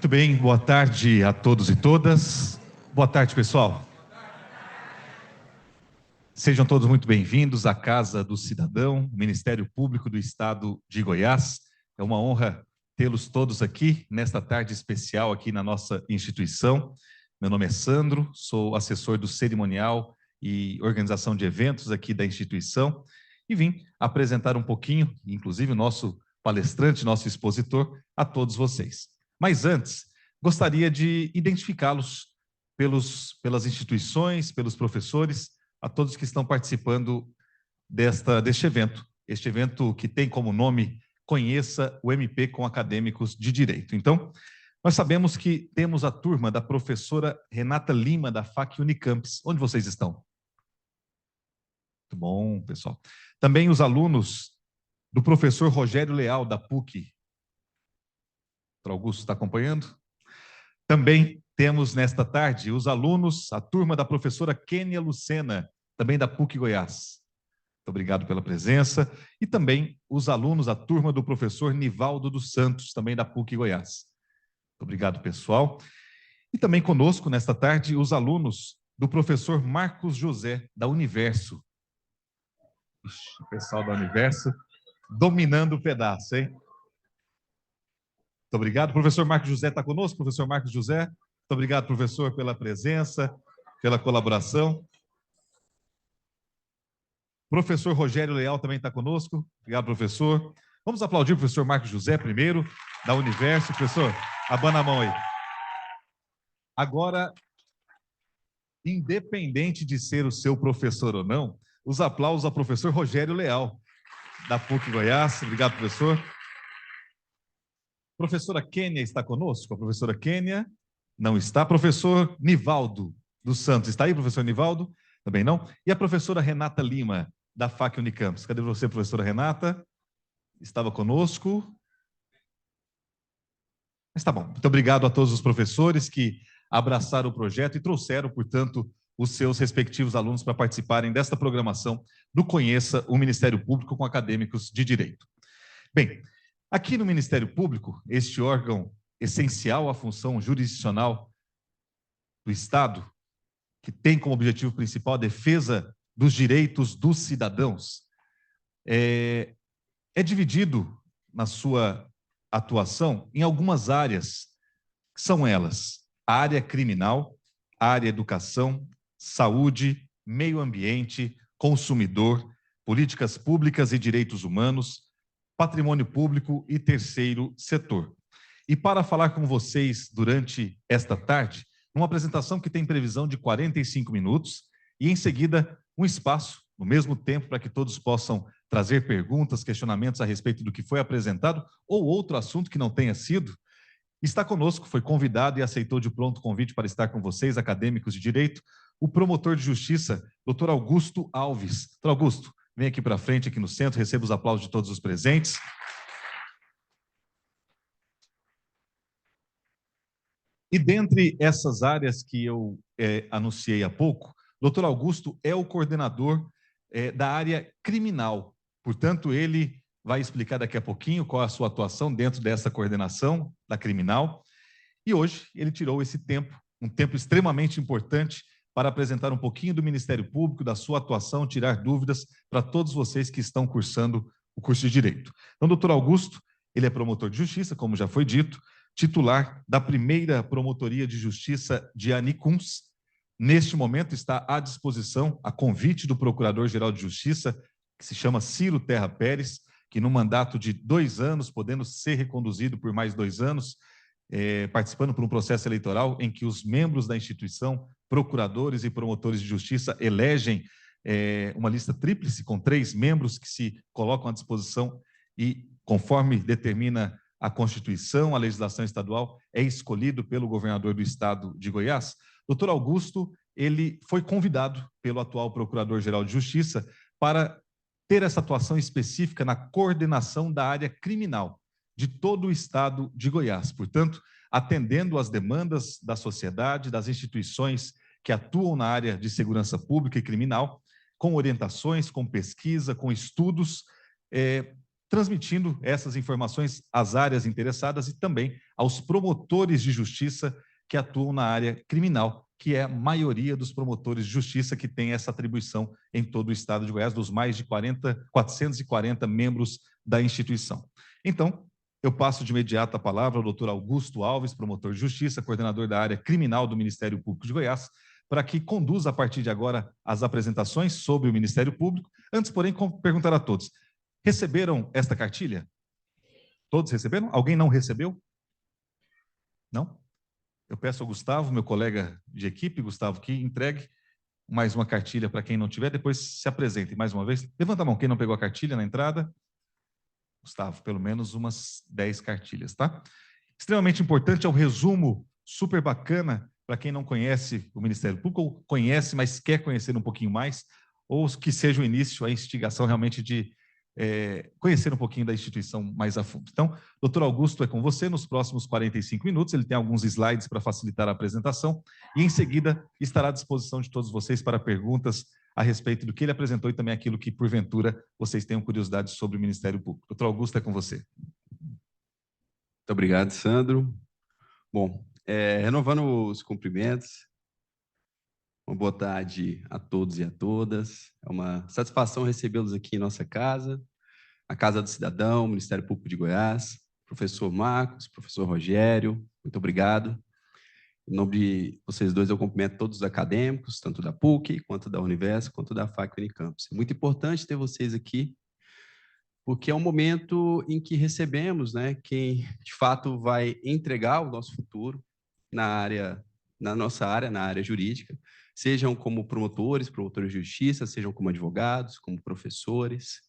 Muito bem, boa tarde a todos e todas. Boa tarde, pessoal. Sejam todos muito bem-vindos à Casa do Cidadão, Ministério Público do Estado de Goiás. É uma honra tê-los todos aqui nesta tarde especial aqui na nossa instituição. Meu nome é Sandro, sou assessor do cerimonial e organização de eventos aqui da instituição e vim apresentar um pouquinho, inclusive o nosso palestrante, nosso expositor, a todos vocês. Mas antes, gostaria de identificá-los pelas instituições, pelos professores, a todos que estão participando deste evento. Este evento que tem como nome Conheça o MP com Acadêmicos de Direito. Então, nós sabemos que temos a turma da professora Renata Lima, da FAC Unicampus. Onde vocês estão? Muito bom, pessoal. Também os alunos do professor Rogério Leal, da PUC. O Augusto está acompanhando? Também temos nesta tarde os alunos, a turma da professora Kênia Lucena, também da PUC Goiás. Muito obrigado pela presença. E também os alunos, a turma do professor Nivaldo dos Santos, também da PUC Goiás. Muito obrigado, pessoal. E também conosco nesta tarde os alunos do professor Marcos José, da Universo. Ixi, o pessoal da Universo dominando o pedaço, hein? Muito obrigado. O professor Marcos José está conosco? Professor Marcos José, muito obrigado, professor, pela presença, pela colaboração. Professor Rogério Leal também está conosco. Obrigado, professor. Vamos aplaudir o professor Marcos José primeiro, da Universo. Professor, abana a mão aí. Agora, independente de ser o seu professor ou não, os aplausos ao professor Rogério Leal, da PUC Goiás. Obrigado, professor. Professora Kênia está conosco? A professora Kênia não está. Professor Nivaldo dos Santos, está aí, professor Nivaldo? Também não. E a professora Renata Lima, da FAC Unicampus. Cadê você, professora Renata? Estava conosco. Mas tá bom. Muito obrigado a todos os professores que abraçaram o projeto e trouxeram, portanto, os seus respectivos alunos para participarem desta programação do Conheça o Ministério Público com Acadêmicos de Direito. Bem, aqui no Ministério Público, este órgão essencial à função jurisdicional do Estado, que tem como objetivo principal a defesa dos direitos dos cidadãos, é dividido na sua atuação em algumas áreas, que são elas: a área criminal, a área educação, saúde, meio ambiente, consumidor, políticas públicas e direitos humanos, patrimônio público e terceiro setor. E para falar com vocês durante esta tarde, uma apresentação que tem previsão de 45 minutos e, em seguida, um espaço, no mesmo tempo, para que todos possam trazer perguntas, questionamentos a respeito do que foi apresentado ou outro assunto que não tenha sido. Está conosco, foi convidado e aceitou de pronto o convite para estar com vocês, acadêmicos de direito, o promotor de justiça, doutor Augusto Alves. Doutor Augusto, vem aqui para frente, aqui no centro, receba os aplausos de todos os presentes. E dentre essas áreas que eu anunciei há pouco, doutor Augusto é o coordenador da área criminal. Portanto, ele vai explicar daqui a pouquinho qual é a sua atuação dentro dessa coordenação da criminal. E hoje ele tirou esse tempo, um tempo extremamente importante, para apresentar um pouquinho do Ministério Público, da sua atuação, tirar dúvidas para todos vocês que estão cursando o curso de Direito. Então, doutor Augusto, ele é promotor de justiça, como já foi dito, titular da primeira Promotoria de Justiça de Anicuns. Neste momento está à disposição, a convite do Procurador-Geral de Justiça, que se chama Ciro Terra Pérez, que no mandato de 2 anos, podendo ser reconduzido por mais 2 anos, participando por um processo eleitoral em que os membros da instituição, procuradores e promotores de justiça, elegem uma lista tríplice com 3 membros que se colocam à disposição e, conforme determina a Constituição, a legislação estadual, é escolhido pelo governador do estado de Goiás. Doutor Augusto, ele foi convidado pelo atual Procurador-Geral de Justiça para ter essa atuação específica na coordenação da área criminal de todo o estado de Goiás. Portanto, atendendo às demandas da sociedade, das instituições que atuam na área de segurança pública e criminal, com orientações, com pesquisa, com estudos, transmitindo essas informações às áreas interessadas e também aos promotores de justiça que atuam na área criminal, que é a maioria dos promotores de justiça que tem essa atribuição em todo o estado de Goiás, dos mais de 440 membros da instituição. Então, eu passo de imediato a palavra ao doutor Augusto Alves, promotor de justiça, coordenador da área criminal do Ministério Público de Goiás, para que conduza a partir de agora as apresentações sobre o Ministério Público. Antes, porém, perguntar a todos, receberam esta cartilha? Todos receberam? Alguém não recebeu? Não? Eu peço ao Gustavo, meu colega de equipe, Gustavo, que entregue mais uma cartilha para quem não tiver, depois se apresente mais uma vez. Levanta a mão, quem não pegou a cartilha na entrada? Gustavo, pelo menos umas 10 cartilhas, tá? Extremamente importante, é um resumo super bacana para quem não conhece o Ministério Público, ou conhece, mas quer conhecer um pouquinho mais, ou que seja o início, a instigação realmente de conhecer um pouquinho da instituição mais a fundo. Então, doutor Augusto, é com você nos próximos 45 minutos, ele tem alguns slides para facilitar a apresentação, e em seguida estará à disposição de todos vocês para perguntas a respeito do que ele apresentou e também aquilo que, porventura, vocês tenham curiosidade sobre o Ministério Público. Doutor Augusto, é com você. Muito obrigado, Sandro. Bom, renovando os cumprimentos, uma boa tarde a todos e a todas. É uma satisfação recebê-los aqui em nossa casa, a Casa do Cidadão, Ministério Público de Goiás, professor Marcos, professor Rogério, muito obrigado. Em nome de vocês dois, eu cumprimento todos os acadêmicos, tanto da PUC, quanto da Universo, quanto da FAC Unicampus. É muito importante ter vocês aqui, porque é um momento em que recebemos, né, quem de fato vai entregar o nosso futuro na nossa área, na área jurídica, sejam como promotores de justiça, sejam como advogados, como professores,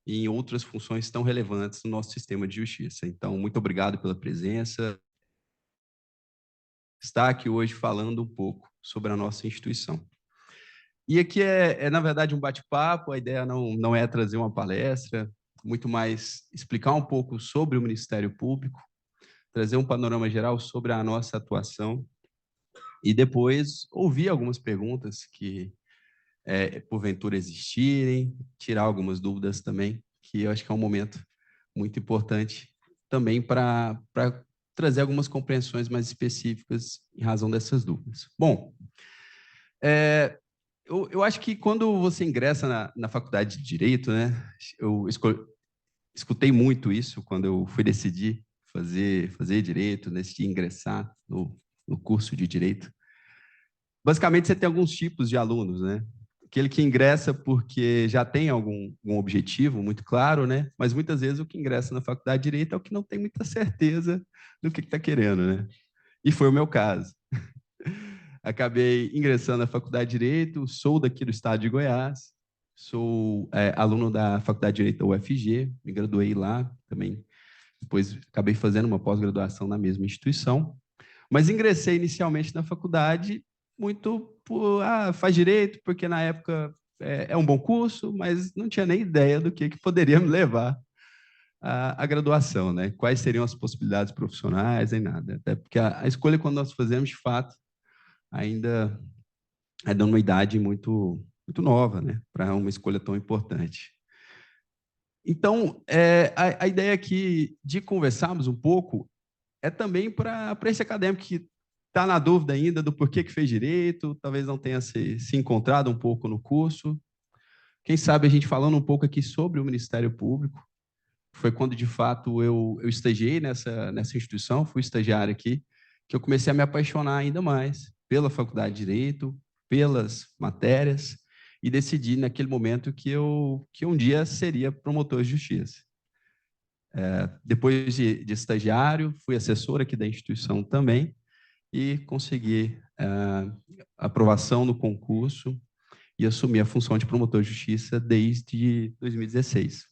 e em outras funções tão relevantes no nosso sistema de justiça. Então, muito obrigado pela presença. Estar aqui hoje falando um pouco sobre a nossa instituição. E aqui na verdade, um bate-papo, a ideia não é trazer uma palestra, muito mais explicar um pouco sobre o Ministério Público, trazer um panorama geral sobre a nossa atuação e depois ouvir algumas perguntas que, porventura, existirem, tirar algumas dúvidas também, que eu acho que é um momento muito importante também para trazer algumas compreensões mais específicas em razão dessas dúvidas. Bom, eu acho que quando você ingressa na faculdade de Direito, né, eu escutei muito isso quando eu fui decidir fazer Direito, decidi ingressar no curso de Direito. Basicamente, você tem alguns tipos de alunos, né? Aquele que ingressa porque já tem algum objetivo muito claro, né? Mas muitas vezes o que ingressa na faculdade de Direito é o que não tem muita certeza do que está querendo, né? E foi o meu caso. Acabei ingressando na faculdade de Direito, sou daqui do estado de Goiás, sou aluno da faculdade de Direito da UFG, me graduei lá também. Depois acabei fazendo uma pós-graduação na mesma instituição, mas ingressei inicialmente na faculdade muito por, faz direito, porque na época é um bom curso, mas não tinha nem ideia do que poderia me levar à graduação, né? Quais seriam as possibilidades profissionais, nem nada. Até porque a escolha, quando nós fazemos, de fato, ainda é de uma idade muito, muito nova, né? Para uma escolha tão importante. Então, a ideia aqui de conversarmos um pouco é também para esse acadêmico que está na dúvida ainda do porquê que fez direito, talvez não tenha se encontrado um pouco no curso. Quem sabe a gente falando um pouco aqui sobre o Ministério Público. Foi quando, de fato, eu estagiei nessa instituição, fui estagiário aqui, que eu comecei a me apaixonar ainda mais pela Faculdade de Direito, pelas matérias, e decidi naquele momento que um dia seria promotor de justiça. Depois de estagiário, fui assessor aqui da instituição também, e consegui aprovação no concurso e assumi a função de promotor de justiça desde 2016.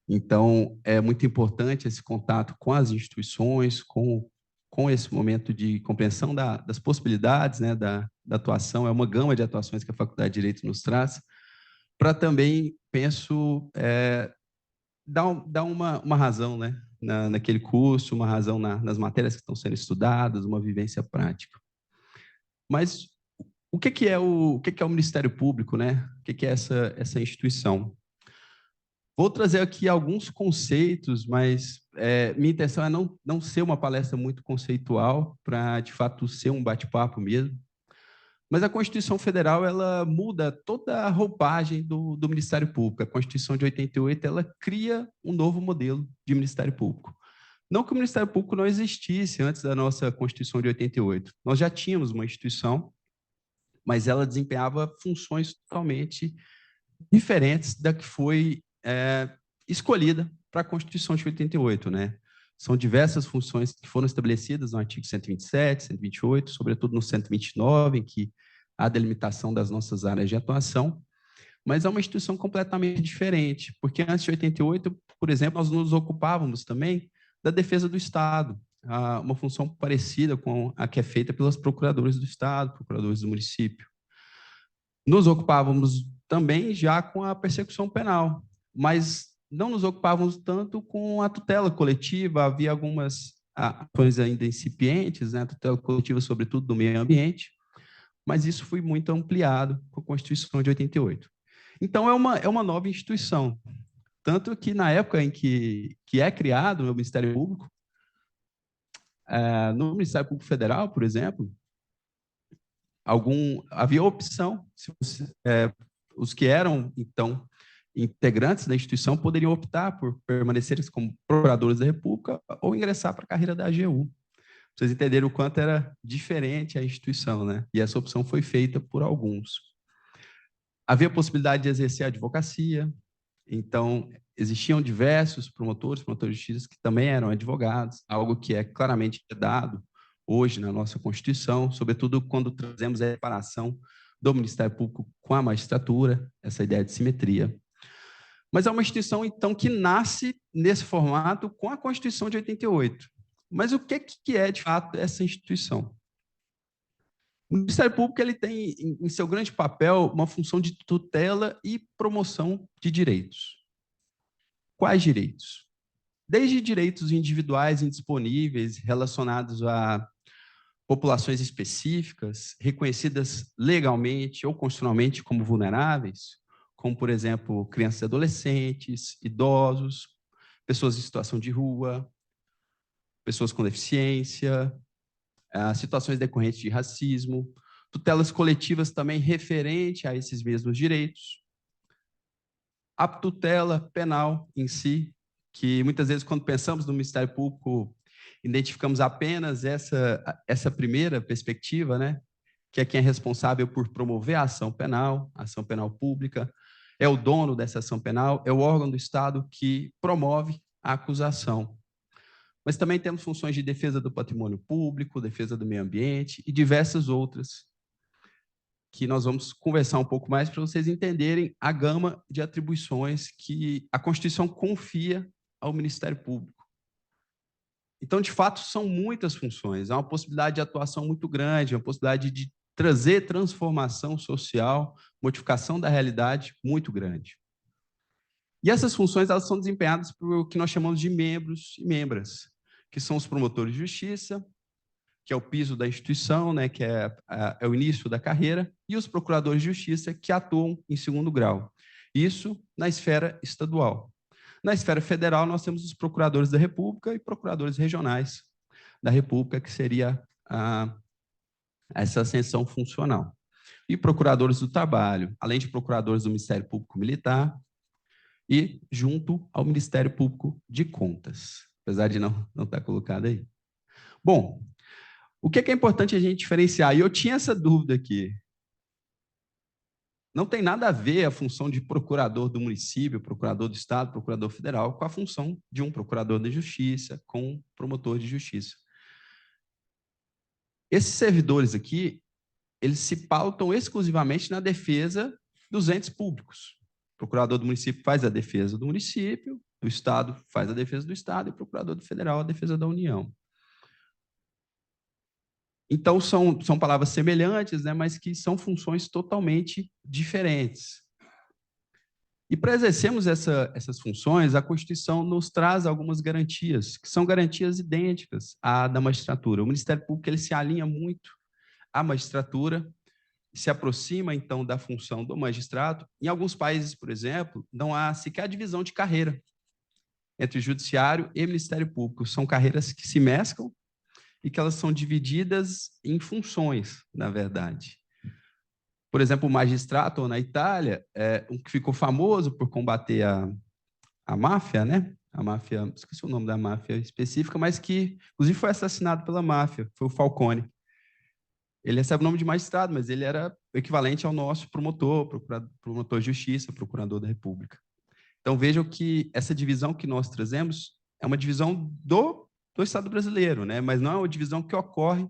Então, é muito importante esse contato com as instituições, com esse momento de compreensão das possibilidades, né, da atuação, é uma gama de atuações que a Faculdade de Direito nos traz, para também, penso, dar uma razão, né, naquele curso, uma razão nas matérias que estão sendo estudadas, uma vivência prática. Mas o que é o Ministério Público, né? O que é essa instituição? Vou trazer aqui alguns conceitos, mas minha intenção é não ser uma palestra muito conceitual, para, de fato, ser um bate-papo mesmo. Mas a Constituição Federal, ela muda toda a roupagem do Ministério Público. A Constituição de 88, ela cria um novo modelo de Ministério Público. Não que o Ministério Público não existisse antes da nossa Constituição de 88. Nós já tínhamos uma instituição, mas ela desempenhava funções totalmente diferentes da que foi escolhida para a Constituição de 88, né? São diversas funções que foram estabelecidas no artigo 127, 128, sobretudo no 129, em que há a delimitação das nossas áreas de atuação, mas é uma instituição completamente diferente, porque antes de 88, por exemplo, nós nos ocupávamos também da defesa do Estado, uma função parecida com a que é feita pelas procuradoras do Estado, procuradores do município. Nos ocupávamos também já com a persecução penal, mas não nos ocupávamos tanto com a tutela coletiva. Havia algumas ações ainda incipientes, né? A tutela coletiva, sobretudo, do meio ambiente, mas isso foi muito ampliado com a Constituição de 88. Então, é uma nova instituição, tanto que na época em que é criado o Ministério Público, no Ministério Público Federal, por exemplo, havia opção, os que eram, então, integrantes da instituição poderiam optar por permanecerem como procuradores da República ou ingressar para a carreira da AGU. Pra vocês entenderem o quanto era diferente a instituição, né? E essa opção foi feita por alguns. Havia a possibilidade de exercer a advocacia, então existiam diversos promotores de justiça que também eram advogados, algo que é claramente dado hoje na nossa Constituição, sobretudo quando trazemos a separação do Ministério Público com a magistratura, essa ideia de simetria. Mas é uma instituição, então, que nasce nesse formato com a Constituição de 88. Mas o que é, de fato, essa instituição? O Ministério Público ele tem, em seu grande papel, uma função de tutela e promoção de direitos. Quais direitos? Desde direitos individuais indisponíveis relacionados a populações específicas, reconhecidas legalmente ou constitucionalmente como vulneráveis, como, por exemplo, crianças e adolescentes, idosos, pessoas em situação de rua, pessoas com deficiência, situações decorrentes de racismo, tutelas coletivas também referente a esses mesmos direitos, a tutela penal em si, que muitas vezes, quando pensamos no Ministério Público, identificamos apenas essa primeira perspectiva, né? Que é quem é responsável por promover a ação penal pública, é o dono dessa ação penal, é o órgão do Estado que promove a acusação. Mas também temos funções de defesa do patrimônio público, defesa do meio ambiente e diversas outras, que nós vamos conversar um pouco mais para vocês entenderem a gama de atribuições que a Constituição confia ao Ministério Público. Então, de fato, são muitas funções, há uma possibilidade de atuação muito grande, uma possibilidade de trazer transformação social, modificação da realidade muito grande. E essas funções elas são desempenhadas por o que nós chamamos de membros e membras, que são os promotores de justiça, que é o piso da instituição, né, que é o início da carreira, e os procuradores de justiça, que atuam em segundo grau. Isso na esfera estadual. Na esfera federal, nós temos os procuradores da República e procuradores regionais da República, que seria essa ascensão funcional. E procuradores do trabalho, além de procuradores do Ministério Público Militar e junto ao Ministério Público de Contas, apesar de não estar colocado aí. Bom, o que é importante a gente diferenciar? E eu tinha essa dúvida aqui. Não tem nada a ver a função de procurador do município, procurador do Estado, procurador federal, com a função de um procurador de justiça, com um promotor de justiça. Esses servidores aqui, eles se pautam exclusivamente na defesa dos entes públicos. O procurador do município faz a defesa do município, o Estado faz a defesa do Estado e o procurador do federal a defesa da União. Então, são palavras semelhantes, né, mas que são funções totalmente diferentes. E para exercermos essas funções, a Constituição nos traz algumas garantias, que são garantias idênticas à da magistratura. O Ministério Público ele se alinha muito à magistratura, se aproxima, então, da função do magistrado. Em alguns países, por exemplo, não há sequer divisão de carreira entre judiciário e Ministério Público. São carreiras que se mesclam e que elas são divididas em funções, na verdade. Por exemplo, o magistrato na Itália, um que ficou famoso por combater a máfia, né? A máfia, esqueci o nome da máfia específica, mas que, inclusive, foi assassinado pela máfia, foi o Falcone. Ele recebe o nome de magistrado, mas ele era equivalente ao nosso promotor de justiça, procurador da República. Então, vejam que essa divisão que nós trazemos é uma divisão do Estado brasileiro, né? Mas não é uma divisão que ocorre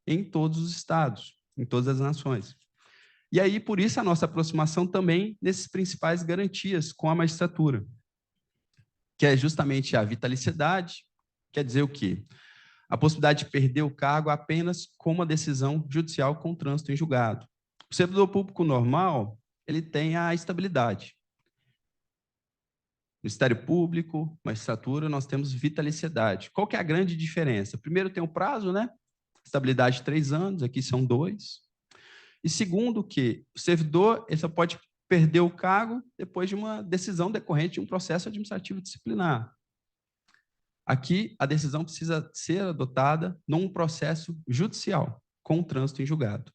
em todos os estados, em todas as nações. E aí, por isso, a nossa aproximação também nesses principais garantias com a magistratura, que é justamente a vitaliciedade, quer dizer o quê? A possibilidade de perder o cargo apenas com uma decisão judicial com trânsito em julgado. O servidor público normal, ele tem a estabilidade. Ministério Público, magistratura, nós temos vitaliciedade. Qual que é a grande diferença? Primeiro, tem o prazo, né? Estabilidade de 3 anos, aqui são 2. E segundo, que o servidor ele só pode perder o cargo depois de uma decisão decorrente de um processo administrativo disciplinar. Aqui, a decisão precisa ser adotada num processo judicial, com trânsito em julgado.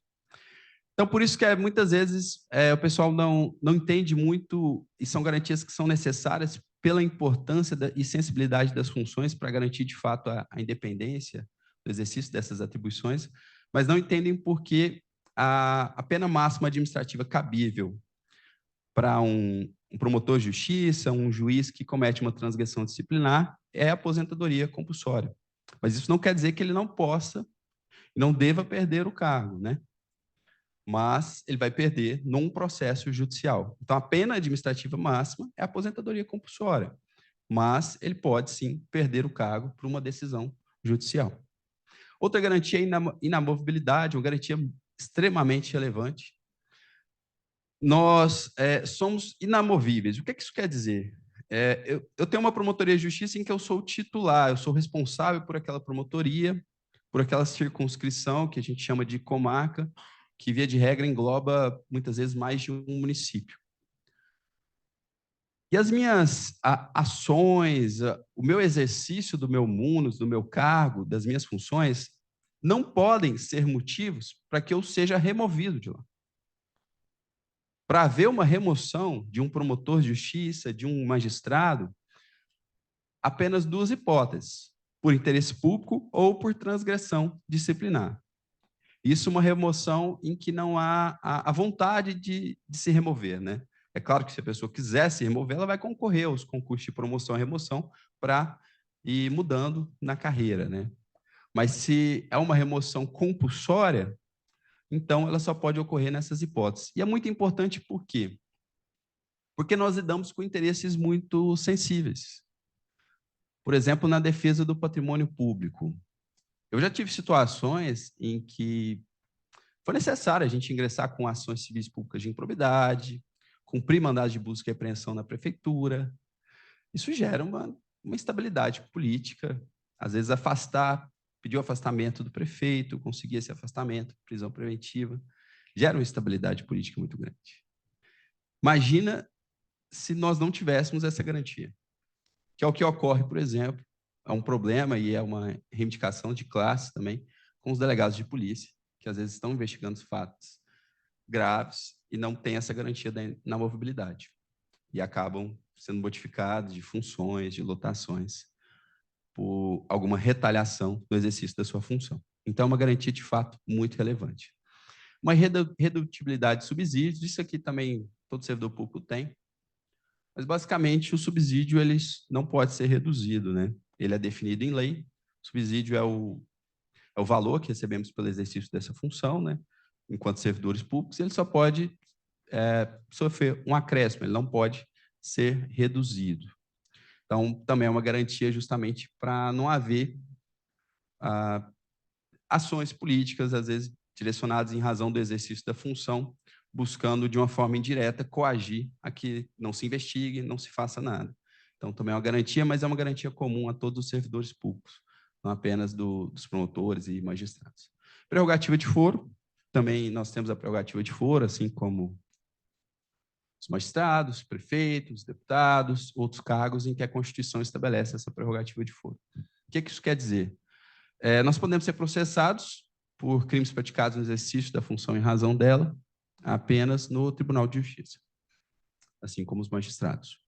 Então, por isso que muitas vezes o pessoal não entende muito, e são garantias que são necessárias pela importância e sensibilidade das funções para garantir, de fato, a independência do exercício dessas atribuições, mas não entendem por que a pena máxima administrativa cabível para um promotor de justiça, um juiz que comete uma transgressão disciplinar, é a aposentadoria compulsória. Mas isso não quer dizer que ele não possa, não deva perder o cargo, né? Mas ele vai perder num processo judicial. Então, a pena administrativa máxima é a aposentadoria compulsória, mas ele pode, sim, perder o cargo por uma decisão judicial. Outra garantia é a inamovibilidade, uma garantia extremamente relevante. Nós somos inamovíveis. O que isso quer dizer? Eu tenho uma promotoria de justiça em que eu sou o titular, eu sou responsável por aquela promotoria, por aquela circunscrição que a gente chama de comarca, que, via de regra, engloba, muitas vezes, mais de um município. E as minhas ações, o meu exercício do meu munus, do meu cargo, das minhas funções, não podem ser motivos para que eu seja removido de lá. Para haver uma remoção de um promotor de justiça, de um magistrado, apenas 2 hipóteses: por interesse público ou por transgressão disciplinar. Isso é uma remoção em que não há a vontade de se remover, né? É claro que se a pessoa quiser se remover, ela vai concorrer aos concursos de promoção e remoção para ir mudando na carreira, né? Mas se é uma remoção compulsória, então ela só pode ocorrer nessas hipóteses. E é muito importante por quê? Porque nós lidamos com interesses muito sensíveis. Por exemplo, na defesa do patrimônio público. Eu já tive situações em que foi necessário a gente ingressar com ações civis públicas de improbidade, cumprir mandados de busca e apreensão na prefeitura. Isso gera uma instabilidade política, às vezes pedir o afastamento do prefeito, conseguir esse afastamento, prisão preventiva, gera uma instabilidade política muito grande. Imagina se nós não tivéssemos essa garantia, que é o que ocorre, por exemplo, é um problema e é uma reivindicação de classe também com os delegados de polícia, que às vezes estão investigando fatos graves e não têm essa garantia da inamovibilidade e acabam sendo modificados de funções, de lotações, por alguma retaliação no exercício da sua função. Então, é uma garantia, de fato, muito relevante. Uma redutibilidade de subsídios, isso aqui também todo servidor público tem, mas, basicamente, o subsídio ele não pode ser reduzido, né? Ele é definido em lei, o subsídio é o valor que recebemos pelo exercício dessa função, né? Enquanto servidores públicos, ele só pode sofrer um acréscimo, ele não pode ser reduzido. Então, também é uma garantia justamente para não haver ações políticas, às vezes direcionadas em razão do exercício da função, buscando de uma forma indireta coagir a que não se investigue, não se faça nada. Então, também é uma garantia, mas é uma garantia comum a todos os servidores públicos, não apenas dos promotores e magistrados. Prerrogativa de foro, Também nós temos a prerrogativa de foro, assim como os magistrados, prefeitos, deputados, outros cargos em que a Constituição estabelece essa prerrogativa de foro. O que isso quer dizer? Nós podemos ser processados por crimes praticados no exercício da função em razão dela, apenas no Tribunal de Justiça, assim como os magistrados.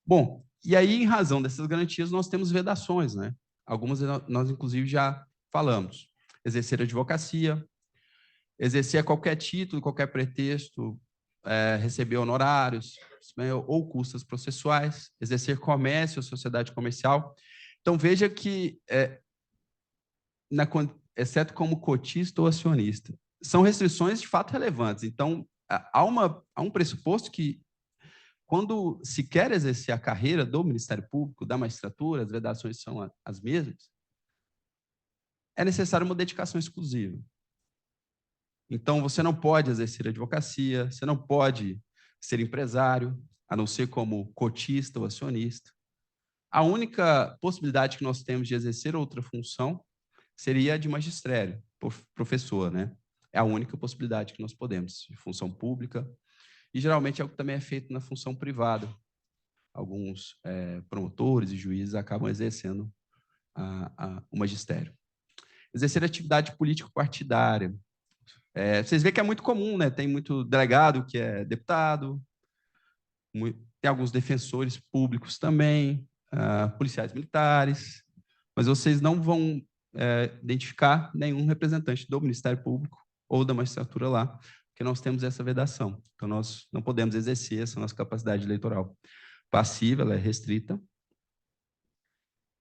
Bom, e aí, em razão dessas garantias, nós temos vedações, né? Algumas nós, inclusive, já falamos. Exercer a advocacia, exercer a qualquer título, qualquer pretexto, receber honorários, né, ou custas processuais, exercer comércio ou sociedade comercial. Então, veja que, exceto como cotista ou acionista, são restrições de fato relevantes. Então, há um pressuposto que, quando se quer exercer a carreira do Ministério Público, da magistratura, as vedações são as mesmas, é necessário uma dedicação exclusiva. Então, você não pode exercer advocacia, você não pode ser empresário, a não ser como cotista ou acionista. A única possibilidade que nós temos de exercer outra função seria a de magistério, professor, né? É a única possibilidade que nós podemos, de função pública, e geralmente é o que também é feito na função privada. Alguns promotores e juízes acabam exercendo o magistério. Exercer atividade político-partidária. Vocês veem que é muito comum, né? Tem muito delegado que é deputado, tem alguns defensores públicos também, policiais militares, mas vocês não vão identificar nenhum representante do Ministério Público ou da magistratura lá, porque nós temos essa vedação. Então, nós não podemos exercer essa nossa capacidade eleitoral passiva, ela é restrita,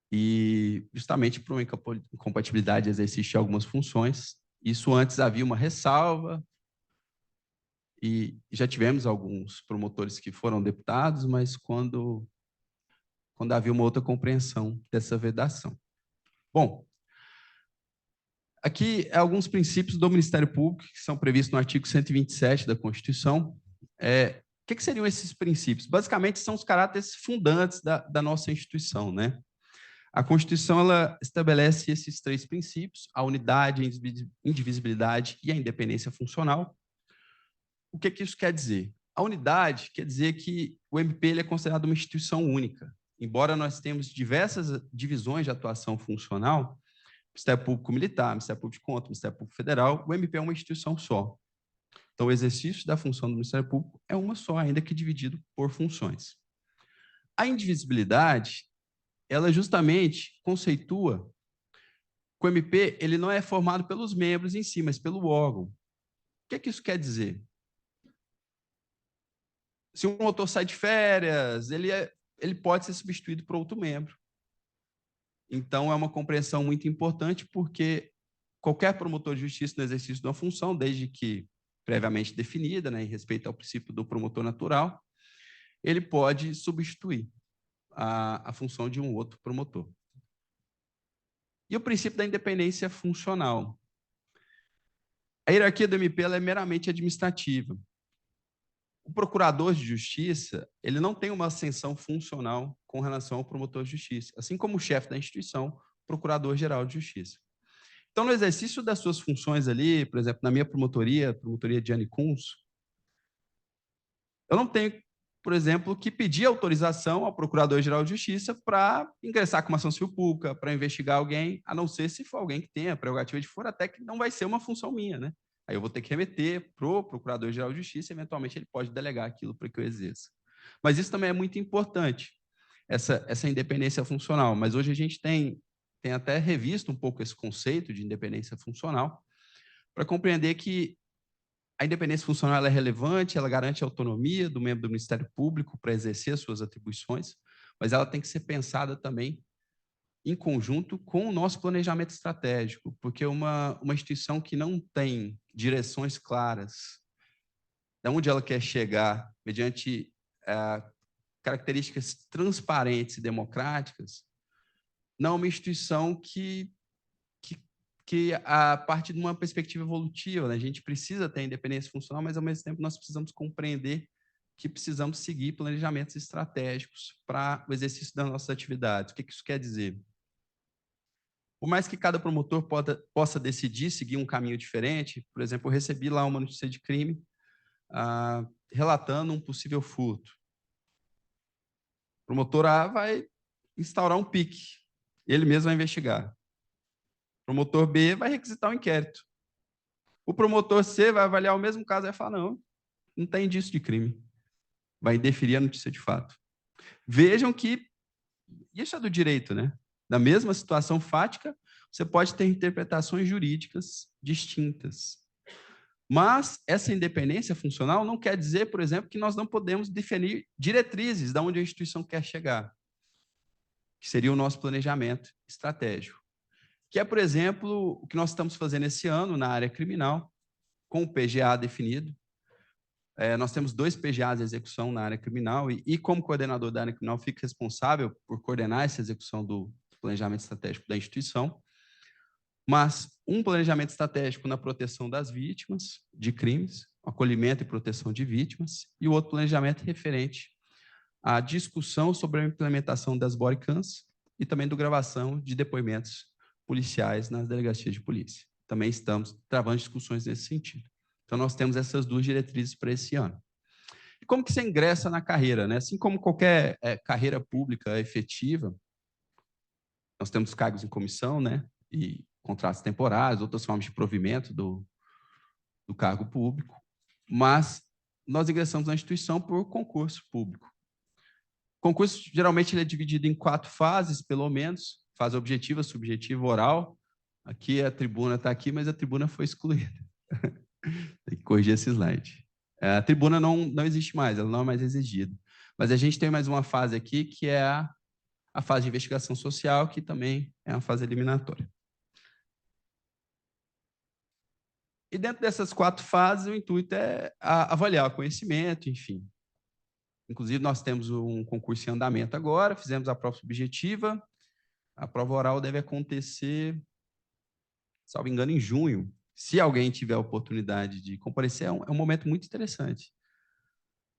e justamente por uma incompatibilidade de exercício de algumas funções. Isso antes havia uma ressalva, e já tivemos alguns promotores que foram deputados, mas quando havia uma outra compreensão dessa vedação. Bom, aqui alguns princípios do Ministério Público que são previstos no artigo 127 da Constituição. O que seriam esses princípios? Basicamente, são os caráteres fundantes da nossa instituição, né? A Constituição ela estabelece esses 3 princípios: a unidade, a indivisibilidade e a independência funcional. O que isso quer dizer? A unidade quer dizer que o MP ele é considerado uma instituição única. Embora nós tenhamos diversas divisões de atuação funcional, Ministério Público Militar, Ministério Público de Contas, Ministério Público Federal, o MP é uma instituição só. Então, o exercício da função do Ministério Público é uma só, ainda que dividido por funções. A indivisibilidade, ela justamente conceitua que o MP ele não é formado pelos membros em si, mas pelo órgão. O que isso quer dizer? Se um promotor sai de férias, ele pode ser substituído por outro membro. Então, é uma compreensão muito importante, porque qualquer promotor de justiça no exercício de uma função, desde que previamente definida, né, em respeito ao princípio do promotor natural, ele pode substituir a função de um outro promotor. E o princípio da independência funcional. A hierarquia do MP ela é meramente administrativa. O procurador de justiça ele não tem uma ascensão funcional com relação ao promotor de justiça, assim como o chefe da instituição, procurador-geral de justiça. Então, no exercício das suas funções ali, por exemplo, na minha promotoria de Anicuns, eu não tenho, por exemplo, que pedir autorização ao Procurador-Geral de Justiça para ingressar com uma ação civil pública, para investigar alguém, a não ser se for alguém que tenha a prerrogativa de foro, até que não vai ser uma função minha, né? Aí eu vou ter que remeter para o Procurador-Geral de Justiça e, eventualmente, ele pode delegar aquilo para que eu exerça. Mas isso também é muito importante, essa independência funcional. Mas hoje a gente tem até revisto um pouco esse conceito de independência funcional para compreender que a independência funcional é relevante, ela garante a autonomia do membro do Ministério Público para exercer as suas atribuições, mas ela tem que ser pensada também em conjunto com o nosso planejamento estratégico, porque uma instituição que não tem direções claras de onde ela quer chegar, mediante características transparentes e democráticas, não é uma instituição que a partir de uma perspectiva evolutiva, né? A gente precisa ter independência funcional, mas, ao mesmo tempo, nós precisamos compreender que precisamos seguir planejamentos estratégicos para o exercício das nossas atividades. O que isso quer dizer? Por mais que cada promotor possa decidir seguir um caminho diferente, por exemplo, eu recebi lá uma notícia de crime relatando um possível furto. O promotor A vai instaurar um PIC, ele mesmo vai investigar. O promotor B vai requisitar um inquérito. O promotor C vai avaliar o mesmo caso e vai falar, não tem indício de crime. Vai indeferir a notícia de fato. Vejam que isso é do direito, né? Na mesma situação fática, você pode ter interpretações jurídicas distintas. Mas essa independência funcional não quer dizer, por exemplo, que nós não podemos definir diretrizes de onde a instituição quer chegar, que seria o nosso planejamento estratégico. Que é, por exemplo, o que nós estamos fazendo esse ano na área criminal, com o PGA definido. Nós temos 2 PGAs de execução na área criminal e como coordenador da área criminal, fico responsável por coordenar essa execução do planejamento estratégico da instituição, mas um planejamento estratégico na proteção das vítimas de crimes, acolhimento e proteção de vítimas, e o outro planejamento referente à discussão sobre a implementação das bodycams e também do gravação de depoimentos policiais nas delegacias de polícia. Também estamos travando discussões nesse sentido. Então, nós temos essas 2 diretrizes para esse ano. E como que você ingressa na carreira, né? Assim como qualquer carreira pública efetiva, nós temos cargos em comissão, né? E contratos temporários, outras formas de provimento do cargo público, mas nós ingressamos na instituição por concurso público. O concurso, geralmente, ele é dividido em 4 fases, pelo menos, fase objetiva, subjetiva, oral. Aqui a tribuna está aqui, mas a tribuna foi excluída. Tem que corrigir esse slide. A tribuna não existe mais, ela não é mais exigida. Mas a gente tem mais uma fase aqui, que é a fase de investigação social, que também é uma fase eliminatória. E dentro dessas 4 fases, o intuito é avaliar o conhecimento, enfim. Inclusive, nós temos um concurso em andamento agora, fizemos a prova subjetiva, a prova oral deve acontecer, salvo engano, em junho. Se alguém tiver a oportunidade de comparecer, é um momento muito interessante.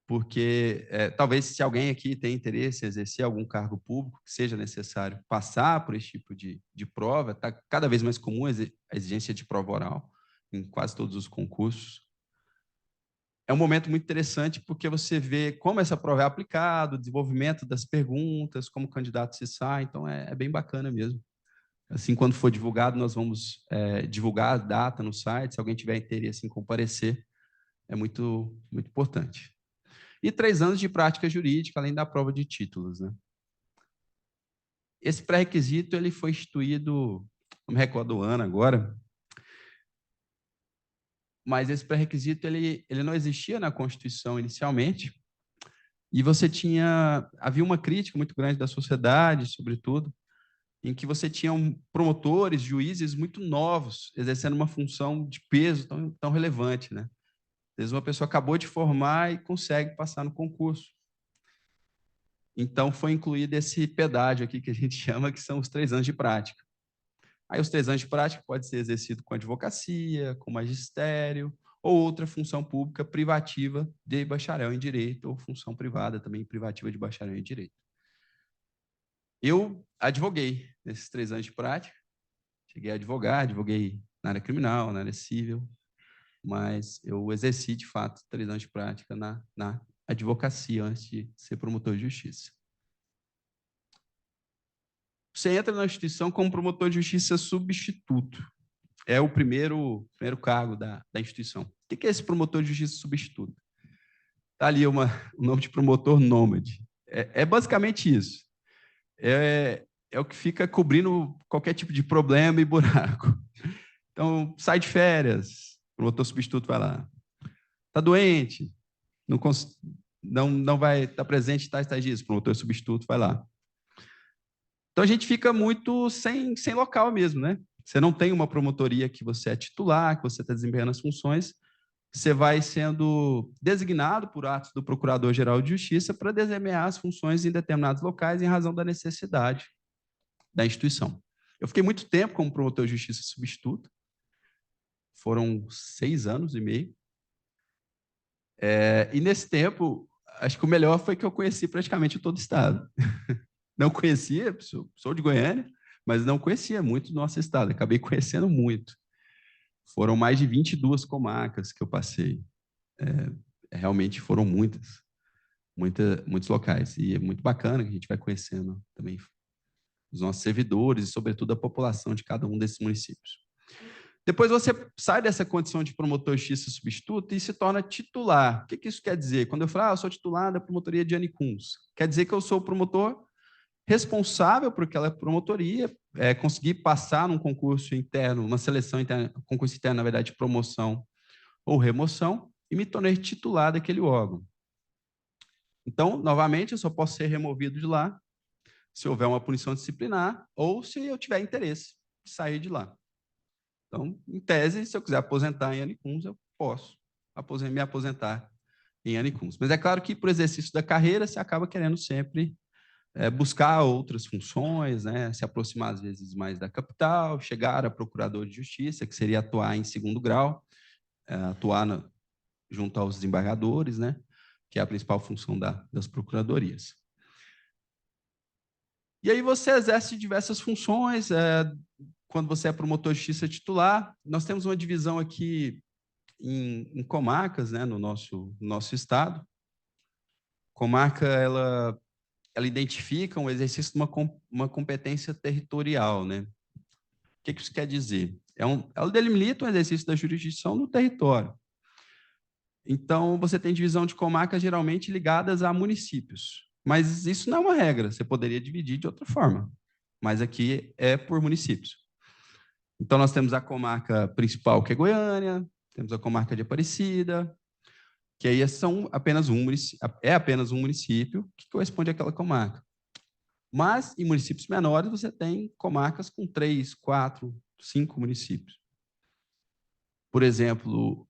Porque talvez, se alguém aqui tem interesse em exercer algum cargo público, que seja necessário passar por esse tipo de prova, está cada vez mais comum a exigência de prova oral em quase todos os concursos. É um momento muito interessante porque você vê como essa prova é aplicada, o desenvolvimento das perguntas, como o candidato se sai, então é bem bacana mesmo. Assim, quando for divulgado, nós vamos divulgar a data no site, se alguém tiver interesse em comparecer, é muito, muito importante. E 3 anos de prática jurídica, além da prova de títulos, né? Esse pré-requisito ele foi instituído, não me recordo do ano agora, mas esse pré-requisito ele não existia na Constituição inicialmente, e havia uma crítica muito grande da sociedade, sobretudo, em que você tinha promotores, juízes muito novos, exercendo uma função de peso tão relevante, né? Às vezes uma pessoa acabou de formar e consegue passar no concurso. Então, foi incluído esse pedágio aqui que a gente chama, que são os 3 anos de prática. Aí, os 3 anos de prática pode ser exercido com advocacia, com magistério, ou outra função pública privativa de bacharel em direito, ou função privada também privativa de bacharel em direito. Eu advoguei nesses 3 anos de prática, cheguei a advogar, advoguei na área criminal, na área civil, mas eu exerci, de fato, 3 anos de prática na advocacia antes de ser promotor de justiça. Você entra na instituição como promotor de justiça substituto. É o primeiro cargo da instituição. O que é esse promotor de justiça substituto? Está ali o nome de promotor nômade. É basicamente isso. É o que fica cobrindo qualquer tipo de problema e buraco. Então, sai de férias, o promotor substituto vai lá. Está doente, não vai estar presente em tais dias, o promotor substituto vai lá. Então, a gente fica muito sem local mesmo, né? Você não tem uma promotoria que você é titular, que você está desempenhando as funções, você vai sendo designado por atos do Procurador-Geral de Justiça para desempenhar as funções em determinados locais em razão da necessidade da instituição. Eu fiquei muito tempo como promotor de justiça substituto, foram 6 anos e meio, e nesse tempo, acho que o melhor foi que eu conheci praticamente todo o estado. Não conhecia, sou de Goiânia, mas não conhecia muito do nosso estado, acabei conhecendo muito. Foram mais de 22 comarcas que eu passei. Realmente foram muitos locais. E é muito bacana que a gente vai conhecendo também os nossos servidores e, sobretudo, a população de cada um desses municípios. Depois você sai dessa condição de promotor de justiça substituto e se torna titular. O que isso quer dizer? Quando eu falo, eu sou titular da promotoria de Anicuns, quer dizer que eu sou o promotor responsável por aquela promotoria, conseguir passar num concurso interno, uma seleção interna, concurso interno, na verdade, de promoção ou remoção, e me tornei titular daquele órgão. Então, novamente, eu só posso ser removido de lá se houver uma punição disciplinar ou se eu tiver interesse de sair de lá. Então, em tese, se eu quiser aposentar em Anicuns, eu posso me aposentar em Anicuns. Mas é claro que, por exercício da carreira, você acaba querendo sempre buscar outras funções, né? Se aproximar, às vezes, mais da capital, chegar a procurador de justiça, que seria atuar em segundo grau, atuar junto aos desembargadores, né? Que é a principal função das procuradorias. E aí você exerce diversas funções. Quando você é promotor de justiça titular, nós temos uma divisão aqui em comarcas, né, no nosso estado. Comarca, ela identifica um exercício de uma competência territorial, né? O que isso quer dizer? Ela delimita um exercício da jurisdição no território. Então, você tem divisão de comarcas geralmente ligadas a municípios. Mas isso não é uma regra, você poderia dividir de outra forma. Mas aqui é por municípios. Então, nós temos a comarca principal, que é Goiânia, temos a comarca de Aparecida, que aí apenas um município que corresponde àquela comarca. Mas, em municípios menores, você tem comarcas com 3, 4, 5 municípios. Por exemplo,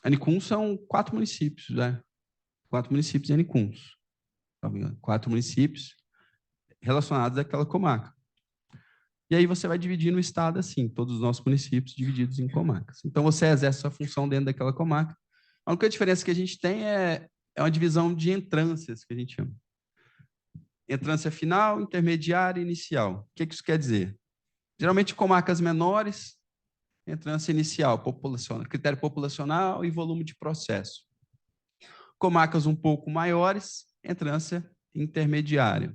Anicuns são 4 municípios, né? 4 municípios em Anicuns. 4 municípios relacionados àquela comarca. E aí você vai dividir no estado assim, todos os nossos municípios divididos em comarcas. Então, você exerce sua função dentro daquela comarca. A única diferença que a gente tem é uma divisão de entrâncias, que a gente chama. Entrância final, intermediária e inicial. O que isso quer dizer? Geralmente, comarcas menores, entrância inicial, critério populacional e volume de processo. Comarcas um pouco maiores, entrância intermediária.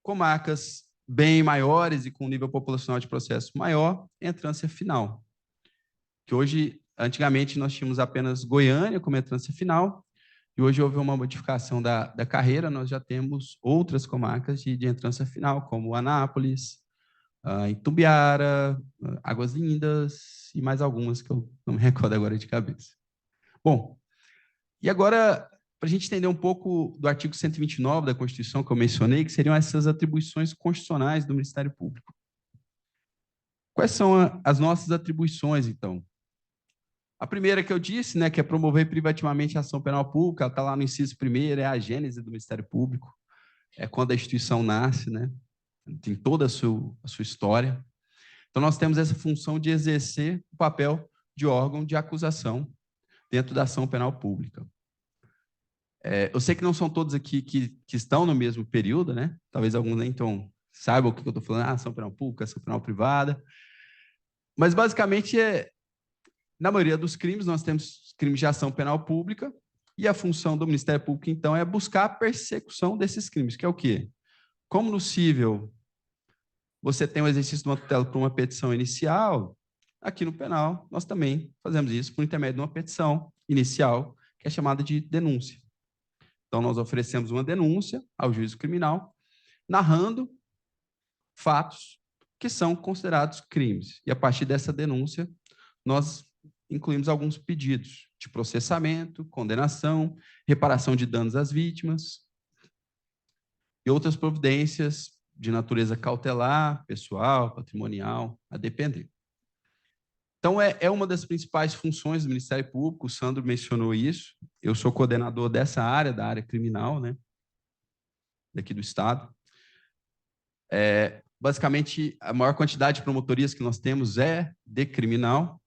Comarcas bem maiores e com nível populacional de processo maior, entrância final. Que hoje, antigamente, nós tínhamos apenas Goiânia como entrância final, e hoje houve uma modificação da carreira, nós já temos outras comarcas de entrância final, como Anápolis, Itumbiara, Águas Lindas e mais algumas que eu não me recordo agora de cabeça. Bom, e agora, para a gente entender um pouco do artigo 129 da Constituição que eu mencionei, que seriam essas atribuições constitucionais do Ministério Público. Quais são as nossas atribuições, então? A primeira que eu disse, né, que é promover privativamente a ação penal pública, ela está lá no inciso 1º, é a gênese do Ministério Público, é quando a instituição nasce, né, tem toda a sua história. Então, nós temos essa função de exercer o papel de órgão de acusação dentro da ação penal pública. Eu sei que não são todos aqui que estão no mesmo período, né? Talvez alguns nem saibam o que eu estou falando, ação penal pública, ação penal privada. Mas, basicamente, na maioria dos crimes, nós temos crimes de ação penal pública, e a função do Ministério Público, então, é buscar a persecução desses crimes, que é o quê? Como no cível você tem o exercício de uma tutela por uma petição inicial, aqui no penal nós também fazemos isso por intermédio de uma petição inicial, que é chamada de denúncia. Então, nós oferecemos uma denúncia ao juízo criminal, narrando fatos que são considerados crimes. E, a partir dessa denúncia, nós incluímos alguns pedidos de processamento, condenação, reparação de danos às vítimas e outras providências de natureza cautelar, pessoal, patrimonial, a depender. Então, é uma das principais funções do Ministério Público, o Sandro mencionou isso, eu sou coordenador dessa área, da área criminal, né, daqui do Estado. Basicamente, a maior quantidade de promotorias que nós temos é de criminal.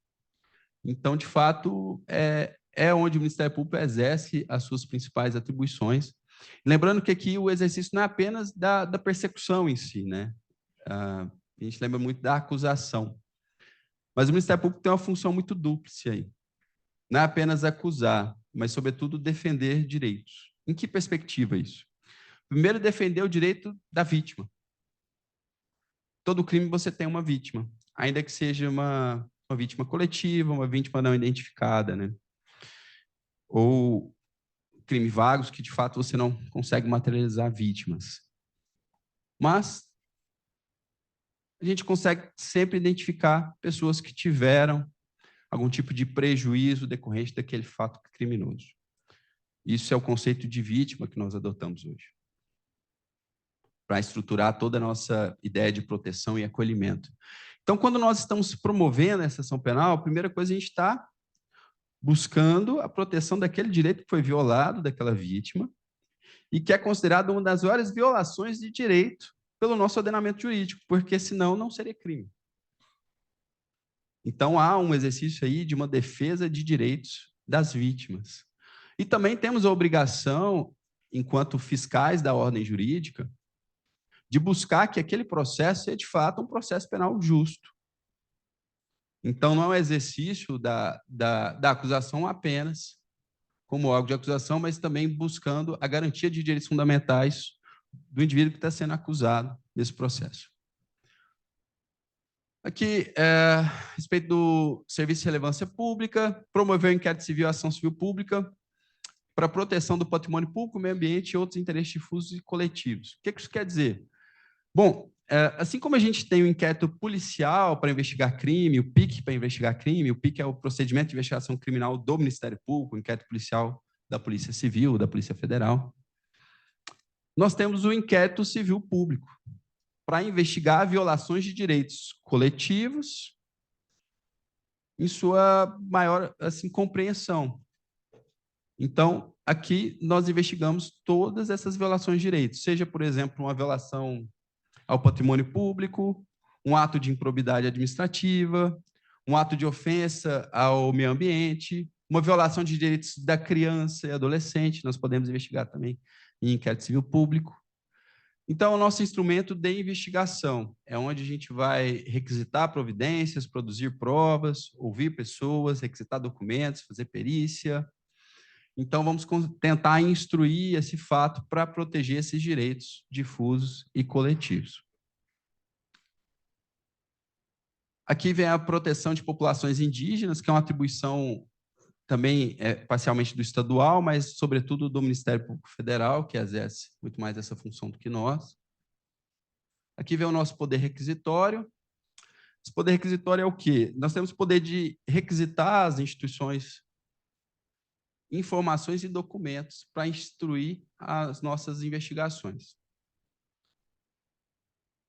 Então, de fato, é onde o Ministério Público exerce as suas principais atribuições. Lembrando que aqui o exercício não é apenas da persecução em si, né? A gente lembra muito da acusação. Mas o Ministério Público tem uma função muito dúplice aí. Não é apenas acusar, mas, sobretudo, defender direitos. Em que perspectiva isso? Primeiro, defender o direito da vítima. Todo crime você tem uma vítima, ainda que seja uma vítima coletiva, uma vítima não identificada, né? Ou crime vagos que, de fato, você não consegue materializar vítimas. Mas a gente consegue sempre identificar pessoas que tiveram algum tipo de prejuízo decorrente daquele fato criminoso. Isso é o conceito de vítima que nós adotamos hoje, para estruturar toda a nossa ideia de proteção e acolhimento. Então, quando nós estamos promovendo essa ação penal, a primeira coisa a gente está buscando a proteção daquele direito que foi violado daquela vítima e que é considerado uma das maiores violações de direito pelo nosso ordenamento jurídico, porque senão não seria crime. Então, há um exercício aí de uma defesa de direitos das vítimas. E também temos a obrigação, enquanto fiscais da ordem jurídica, de buscar que aquele processo seja, de fato, um processo penal justo. Então, não é um exercício da acusação apenas, como órgão de acusação, mas também buscando a garantia de direitos fundamentais do indivíduo que está sendo acusado nesse processo. Aqui, a respeito do serviço de relevância pública, promover o inquérito civil e ação civil pública para proteção do patrimônio público, meio ambiente e outros interesses difusos e coletivos. O que isso quer dizer? Bom, assim como a gente tem o inquérito policial para investigar crime, o PIC para investigar crime, o PIC é o procedimento de investigação criminal do Ministério Público, o inquérito policial da Polícia Civil, da Polícia Federal, nós temos o inquérito civil público para investigar violações de direitos coletivos em sua maior compreensão. Então, aqui nós investigamos todas essas violações de direitos, seja, por exemplo, uma violação ao patrimônio público, um ato de improbidade administrativa, um ato de ofensa ao meio ambiente, uma violação de direitos da criança e adolescente, nós podemos investigar também em inquérito civil público. Então, o nosso instrumento de investigação é onde a gente vai requisitar providências, produzir provas, ouvir pessoas, requisitar documentos, fazer perícia. Então, vamos tentar instruir esse fato para proteger esses direitos difusos e coletivos. Aqui vem a proteção de populações indígenas, que é uma atribuição também parcialmente do estadual, mas, sobretudo, do Ministério Público Federal, que exerce muito mais essa função do que nós. Aqui vem o nosso poder requisitório. Esse poder requisitório é o quê? Nós temos o poder de requisitar as instituições informações e documentos para instruir as nossas investigações.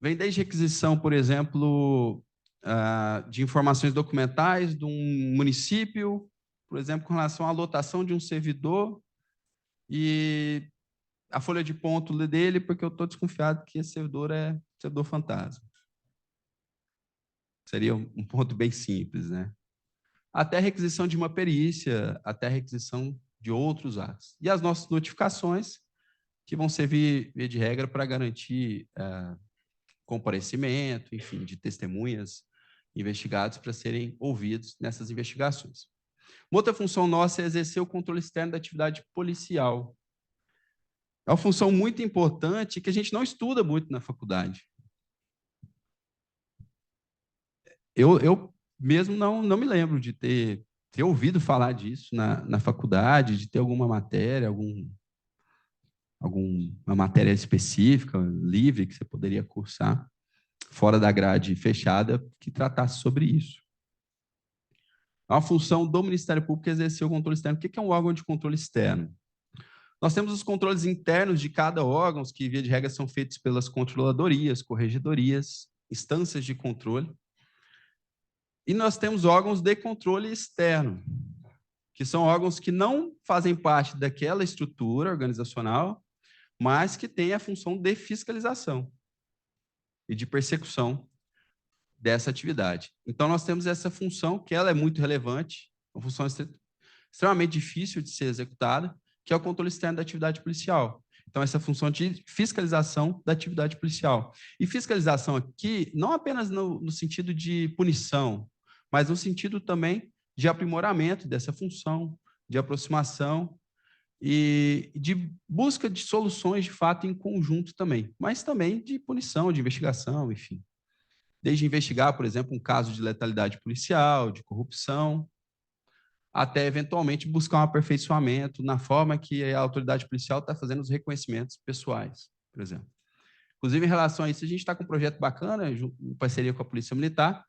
Vem desde requisição, por exemplo, de informações documentais de um município, por exemplo, com relação à lotação de um servidor e a folha de ponto dele, porque eu estou desconfiado que esse servidor é servidor fantasma. Seria um ponto bem simples, né? Até a requisição de uma perícia, até a requisição de outros atos. E as nossas notificações, que vão servir, via de regra, para garantir comparecimento, enfim, de testemunhas investigados para serem ouvidos nessas investigações. Uma outra função nossa é exercer o controle externo da atividade policial. É uma função muito importante que a gente não estuda muito na faculdade. Eu mesmo não me lembro de ter ouvido falar disso na faculdade, de ter alguma matéria, alguma matéria específica, livre, que você poderia cursar, fora da grade fechada, que tratasse sobre isso. É uma função do Ministério Público exercer o controle externo. O que é um órgão de controle externo? Nós temos os controles internos de cada órgão, que, via de regra, são feitos pelas controladorias, corregedorias, instâncias de controle. E nós temos órgãos de controle externo, que são órgãos que não fazem parte daquela estrutura organizacional, mas que têm a função de fiscalização e de persecução dessa atividade. Então, nós temos essa função, que ela é muito relevante, uma função extremamente difícil de ser executada, que é o controle externo da atividade policial. Então, essa função de fiscalização da atividade policial. E fiscalização aqui, não apenas no sentido de punição, mas no sentido também de aprimoramento dessa função, de aproximação e de busca de soluções, de fato, em conjunto também, mas também de punição, de investigação, enfim. Desde investigar, por exemplo, um caso de letalidade policial, de corrupção, até, eventualmente, buscar um aperfeiçoamento na forma que a autoridade policial está fazendo os reconhecimentos pessoais, por exemplo. Inclusive, em relação a isso, a gente está com um projeto bacana, em parceria com a Polícia Militar.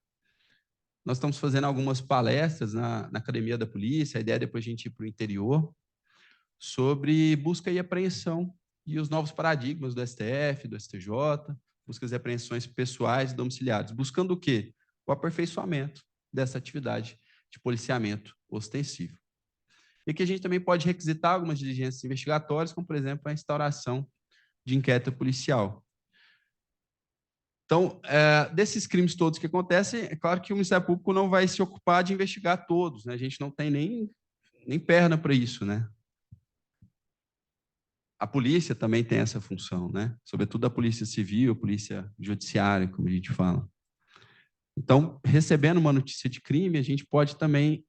Nós estamos fazendo algumas palestras na Academia da Polícia, a ideia é depois a gente ir para o interior, sobre busca e apreensão e os novos paradigmas do STF, do STJ, buscas e apreensões pessoais e domiciliares, buscando o quê? O aperfeiçoamento dessa atividade de policiamento ostensivo. E que a gente também pode requisitar algumas diligências investigatórias, como, por exemplo, a instauração de inquérito policial. Então, desses crimes todos que acontecem, é claro que o Ministério Público não vai se ocupar de investigar todos, né? A gente não tem nem perna para isso, né? A polícia também tem essa função, né? Sobretudo a polícia civil, a polícia judiciária, como a gente fala. Então, recebendo uma notícia de crime, a gente pode também,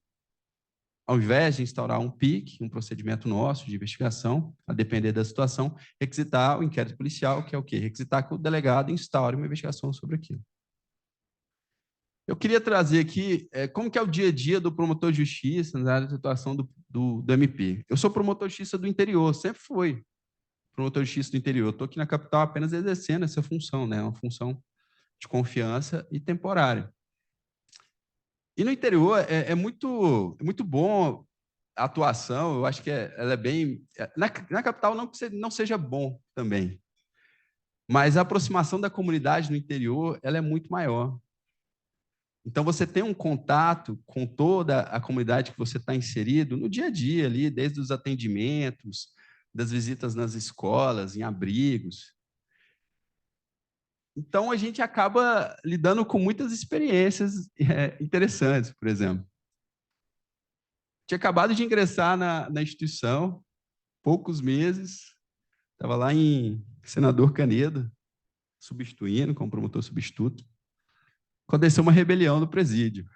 ao invés de instaurar um PIC, um procedimento nosso de investigação, a depender da situação, requisitar o inquérito policial, que é o quê? Requisitar que o delegado instaure uma investigação sobre aquilo. Eu queria trazer aqui como que é o dia a dia do promotor de justiça na área de atuação do MP. Eu sou promotor de justiça do interior, sempre fui promotor de justiça do interior. Estou aqui na capital apenas exercendo essa função, né? Uma função de confiança e temporária. E no interior é muito bom a atuação, eu acho que ela é bem... Na capital não que não seja bom também, mas a aproximação da comunidade no interior ela é muito maior. Então, você tem um contato com toda a comunidade que você está inserido no dia a dia ali, desde os atendimentos, das visitas nas escolas, em abrigos. Então, a gente acaba lidando com muitas experiências interessantes, por exemplo. Tinha acabado de ingressar na instituição, poucos meses, estava lá em Senador Canedo, substituindo, como promotor substituto. Aconteceu uma rebelião no presídio.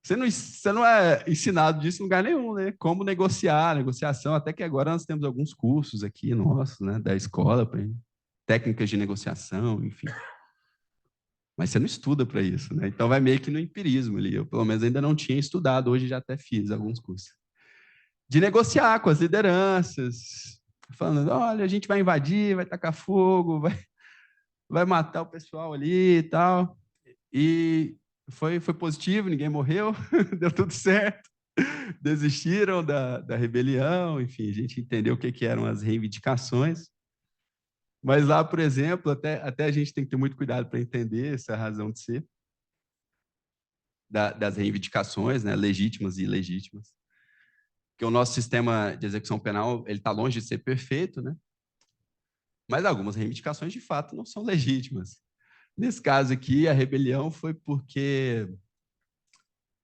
Você não é ensinado disso em lugar nenhum, né? Como negociar, negociação, até que agora nós temos alguns cursos aqui nossos, né, da escola, técnicas de negociação, enfim. Mas você não estuda para isso, né? Então vai meio que no empirismo ali. Eu, pelo menos, ainda não tinha estudado, hoje já até fiz alguns cursos. De negociar com as lideranças, falando, olha, a gente vai invadir, vai tacar fogo, vai matar o pessoal ali e tal. E foi positivo, ninguém morreu, deu tudo certo. Desistiram da rebelião, enfim, a gente entendeu o que eram as reivindicações. Mas lá, por exemplo, até a gente tem que ter muito cuidado para entender essa razão de ser das reivindicações, né, legítimas e ilegítimas. Porque o nosso sistema de execução penal ele está longe de ser perfeito, né? Mas algumas reivindicações, de fato, não são legítimas. Nesse caso aqui, a rebelião foi porque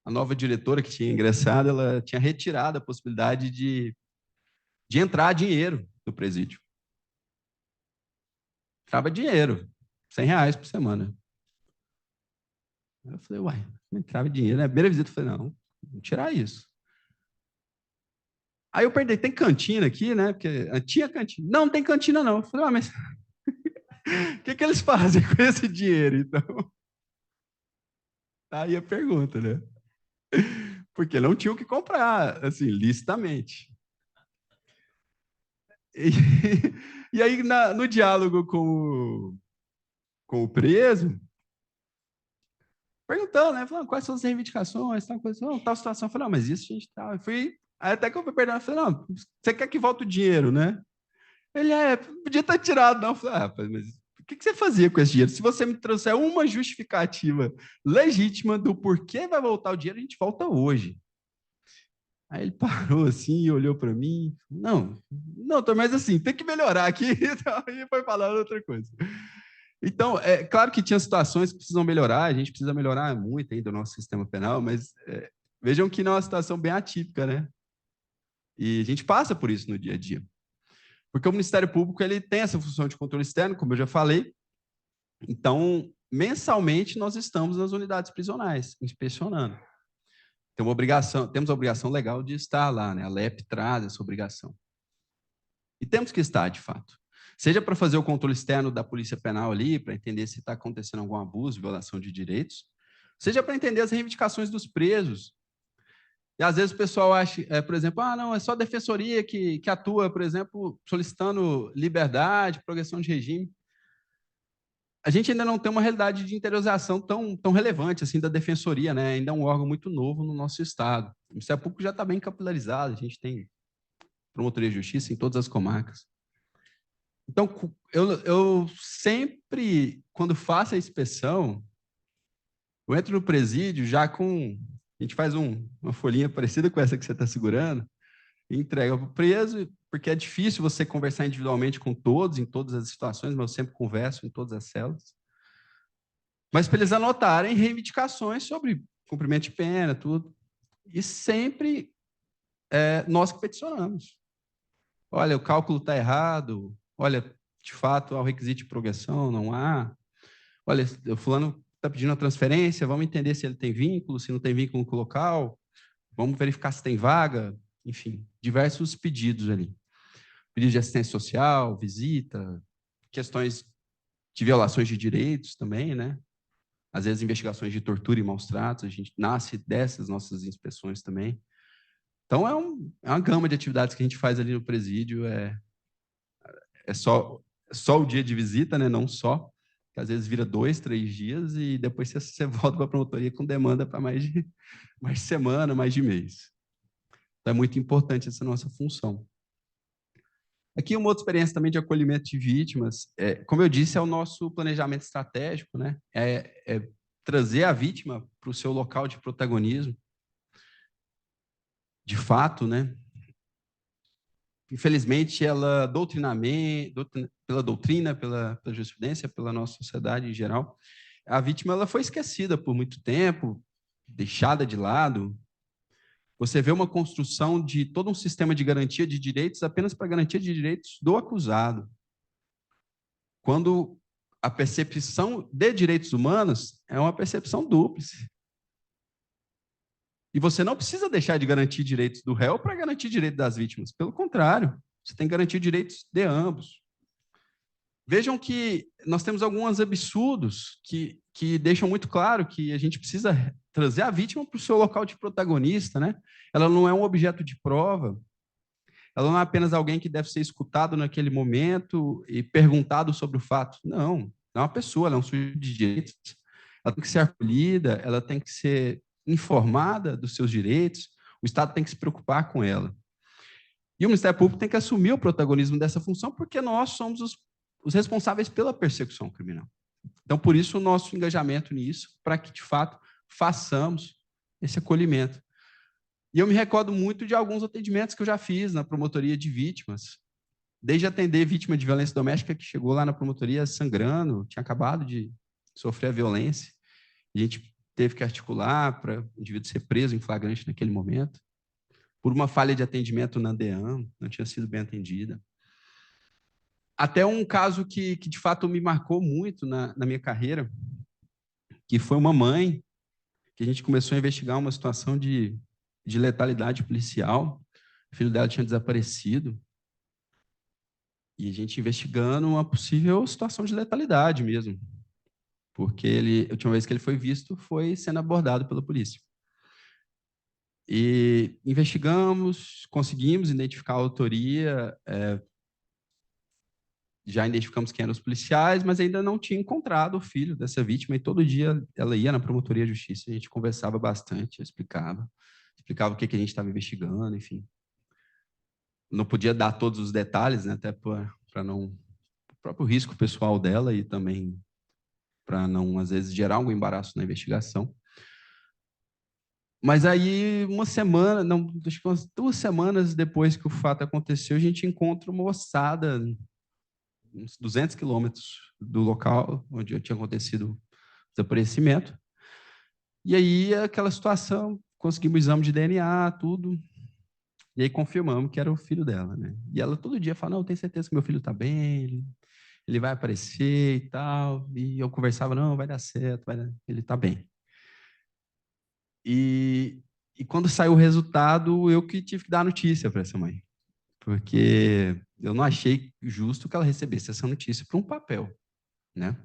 a nova diretora que tinha ingressado, ela tinha retirado a possibilidade de entrar dinheiro no presídio. Entrava dinheiro, R$100 por semana. Eu falei, uai, entrava dinheiro. Na primeira visita, eu falei, não, vou tirar isso. Aí eu perguntei, tem cantina aqui, né? Porque tinha cantina. Não tem cantina, não. Eu falei, mas o que eles fazem com esse dinheiro, então? Aí a pergunta, né? Porque não tinham o que comprar, assim, licitamente. E aí, no diálogo com o preso, perguntando, né? Falando, quais são as reivindicações, tal coisa, tal situação. Eu falei, mas isso, gente, tal. Aí até que eu fui perdoar, eu falei, não, você quer que volte o dinheiro, né? Ele, podia estar tirado, não. Eu falei, mas o que você fazia com esse dinheiro? Se você me trouxer uma justificativa legítima do porquê vai voltar o dinheiro, a gente volta hoje. Aí ele parou assim e olhou para mim. Não, mas assim, tem que melhorar aqui. E foi falando outra coisa. Então, é claro que tinha situações que precisam melhorar, a gente precisa melhorar muito ainda o nosso sistema penal, mas vejam que não é uma situação bem atípica, né? E a gente passa por isso no dia a dia. Porque o Ministério Público ele tem essa função de controle externo, como eu já falei. Então, mensalmente, nós estamos nas unidades prisionais, inspecionando. Temos a obrigação legal de estar lá, né? A LEP traz essa obrigação. E temos que estar, de fato. Seja para fazer o controle externo da Polícia Penal ali, para entender se está acontecendo algum abuso, violação de direitos, seja para entender as reivindicações dos presos. E às vezes o pessoal acha, por exemplo, não, é só a defensoria que atua, por exemplo, solicitando liberdade, progressão de regime. A gente ainda não tem uma realidade de interiorização tão relevante assim da defensoria, né? Ainda é um órgão muito novo no nosso estado. O Ministério Público já está bem capilarizado, a gente tem promotoria de justiça em todas as comarcas. Então, eu sempre, quando faço a inspeção, eu entro no presídio já com... A gente faz uma folhinha parecida com essa que você está segurando e entrega para o preso, porque é difícil você conversar individualmente com todos, em todas as situações, mas eu sempre converso em todas as celas. Mas para eles anotarem reivindicações sobre cumprimento de pena, tudo. E sempre nós que peticionamos. Olha, o cálculo está errado. Olha, de fato, há o requisito de progressão, não há. Olha, o fulano está pedindo a transferência, vamos entender se ele tem vínculo, se não tem vínculo com o local, vamos verificar se tem vaga, enfim, diversos pedidos ali. Pedido de assistência social, visita, questões de violações de direitos também, né? Às vezes, investigações de tortura e maus tratos, a gente nasce dessas nossas inspeções também. Então, é uma gama de atividades que a gente faz ali no presídio, é só o dia de visita, né? Não só, que às vezes vira 2, 3 dias e depois você volta para a promotoria com demanda para mais de semana, mais de mês. Então, é muito importante essa nossa função. Aqui uma outra experiência também de acolhimento de vítimas, como eu disse, é o nosso planejamento estratégico, né? É trazer a vítima para o seu local de protagonismo, de fato, né? Infelizmente, ela pela doutrina, pela jurisprudência, pela nossa sociedade em geral, a vítima ela foi esquecida por muito tempo, deixada de lado. Você vê uma construção de todo um sistema de garantia de direitos apenas para garantia de direitos do acusado. Quando a percepção de direitos humanos é uma percepção dúplice. E você não precisa deixar de garantir direitos do réu para garantir direitos das vítimas. Pelo contrário, você tem que garantir direitos de ambos. Vejam que nós temos alguns absurdos que deixam muito claro que a gente precisa trazer a vítima para o seu local de protagonista, né? Ela não é um objeto de prova, ela não é apenas alguém que deve ser escutado naquele momento e perguntado sobre o fato. Não, é uma pessoa, ela é um sujeito de direitos, ela tem que ser acolhida, ela tem que ser informada dos seus direitos, o Estado tem que se preocupar com ela. E o Ministério Público tem que assumir o protagonismo dessa função, porque nós somos os responsáveis pela persecução criminal. Então, por isso, o nosso engajamento nisso, para que, de fato, façamos esse acolhimento. E eu me recordo muito de alguns atendimentos que eu já fiz na promotoria de vítimas, desde atender vítima de violência doméstica que chegou lá na promotoria sangrando, tinha acabado de sofrer a violência, a gente teve que articular para o indivíduo ser preso em flagrante naquele momento, por uma falha de atendimento na DEAM, não tinha sido bem atendida. Até um caso que de fato me marcou muito na minha carreira, que foi uma mãe, que a gente começou a investigar uma situação de letalidade policial, o filho dela tinha desaparecido, e a gente investigando uma possível situação de letalidade mesmo, porque a última vez que ele foi visto foi sendo abordado pela polícia. E investigamos, conseguimos identificar a autoria, já identificamos quem eram os policiais, mas ainda não tinha encontrado o filho dessa vítima, e todo dia ela ia na promotoria de justiça, a gente conversava bastante, explicava o que a gente estava investigando, enfim. Não podia dar todos os detalhes, né, até para não... o próprio risco pessoal dela e também para não, às vezes, gerar algum embaraço na investigação. Mas aí, acho que umas 2 semanas depois que o fato aconteceu, a gente encontra uma ossada, uns 200 quilômetros do local onde tinha acontecido o desaparecimento. E aí, aquela situação, conseguimos exame de DNA, tudo. E aí confirmamos que era o filho dela, né? E ela todo dia fala, não, eu tenho certeza que meu filho está bem, ele vai aparecer e tal. E eu conversava, não, vai dar certo, ele está bem. E quando saiu o resultado, eu que tive que dar a notícia para essa mãe, porque eu não achei justo que ela recebesse essa notícia por um papel, né?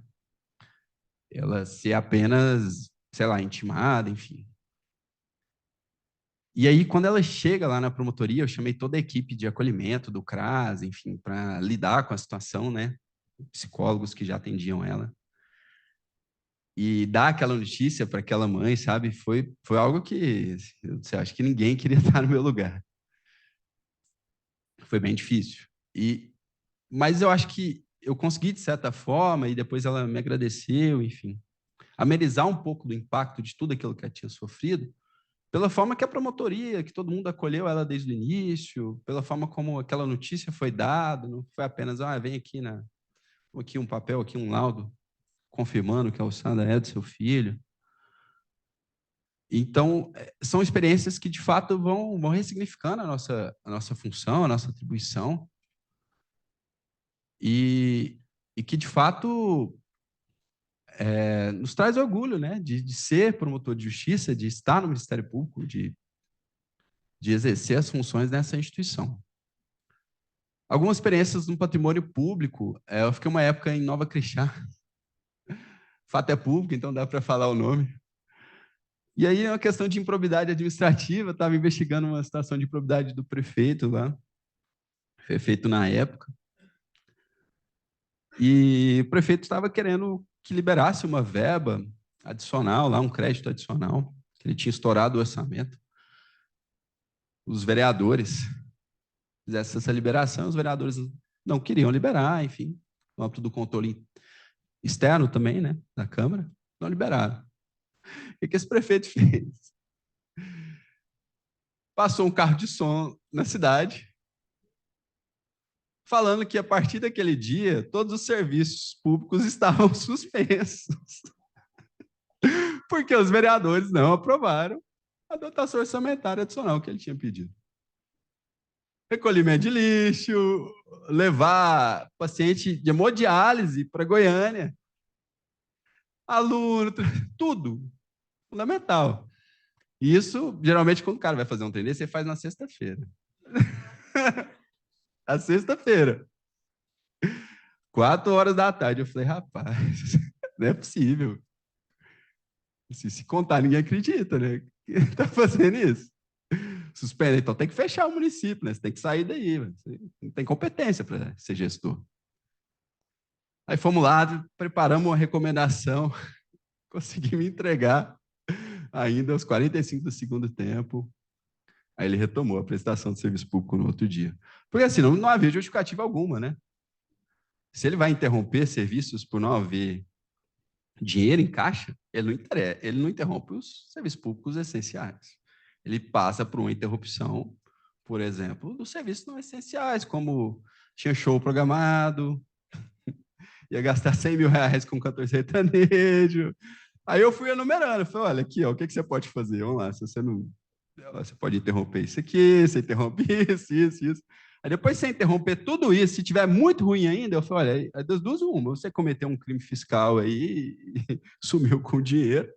Ela ser apenas, sei lá, intimada, enfim. E aí, quando ela chega lá na promotoria, eu chamei toda a equipe de acolhimento do CRAS, enfim, para lidar com a situação, né? Psicólogos que já atendiam ela. E dar aquela notícia para aquela mãe, sabe? Foi algo que eu acho que ninguém queria estar no meu lugar. Foi bem difícil. Mas eu acho que eu consegui, de certa forma, e depois ela me agradeceu, enfim, amenizar um pouco do impacto de tudo aquilo que ela tinha sofrido, pela forma que a promotoria, que todo mundo acolheu ela desde o início, pela forma como aquela notícia foi dada, não foi apenas, vem aqui um papel, aqui um laudo, confirmando que a alçada é do seu filho. Então, são experiências que, de fato, vão ressignificando a nossa função, a nossa atribuição, e que, de fato, nos traz orgulho, né, de ser promotor de justiça, de estar no Ministério Público, de exercer as funções nessa instituição. Algumas experiências no patrimônio público, eu fiquei uma época em Nova Crixá, fato é público, então dá para falar o nome. E aí, é uma questão de improbidade administrativa, estava investigando uma situação de improbidade do prefeito lá, prefeito na época, e o prefeito estava querendo que liberasse uma verba adicional, lá um crédito adicional, que ele tinha estourado o orçamento. Os vereadores fizessem essa liberação, os vereadores não queriam liberar, enfim, no âmbito do controle externo também, né, da Câmara, não liberaram. O que esse prefeito fez? Passou um carro de som na cidade, falando que a partir daquele dia todos os serviços públicos estavam suspensos, porque os vereadores não aprovaram a dotação orçamentária adicional que ele tinha pedido. Recolhimento de lixo, levar paciente de hemodiálise para Goiânia, aluno, tudo fundamental. Isso, geralmente, quando o cara vai fazer um trem desse, você faz na sexta-feira. A sexta-feira. 4 horas da tarde. Eu falei, rapaz, não é possível. Se contar, ninguém acredita, né? Que tá fazendo isso. Suspende, então tem que fechar o município, né? Você tem que sair daí. Você não tem competência para ser gestor. Aí fomos lá, preparamos uma recomendação, conseguimos entregar ainda aos 45 do segundo tempo. Aí ele retomou a prestação de serviço público no outro dia. Porque assim, não havia justificativa alguma, né? Se ele vai interromper serviços por não haver dinheiro em caixa, ele não interrompe os serviços públicos essenciais. Ele passa por uma interrupção, por exemplo, dos serviços não essenciais, como tinha show programado, ia gastar R$ 100.000 com cantor sertanejo. Aí eu fui enumerando, falei, olha, aqui, ó, o que você pode fazer? Vamos lá, se você não... Você pode interromper isso aqui, você interrompe isso. Aí depois você interromper tudo isso, se tiver muito ruim ainda, eu falo, olha, é das duas uma, você cometeu um crime fiscal aí e sumiu com o dinheiro,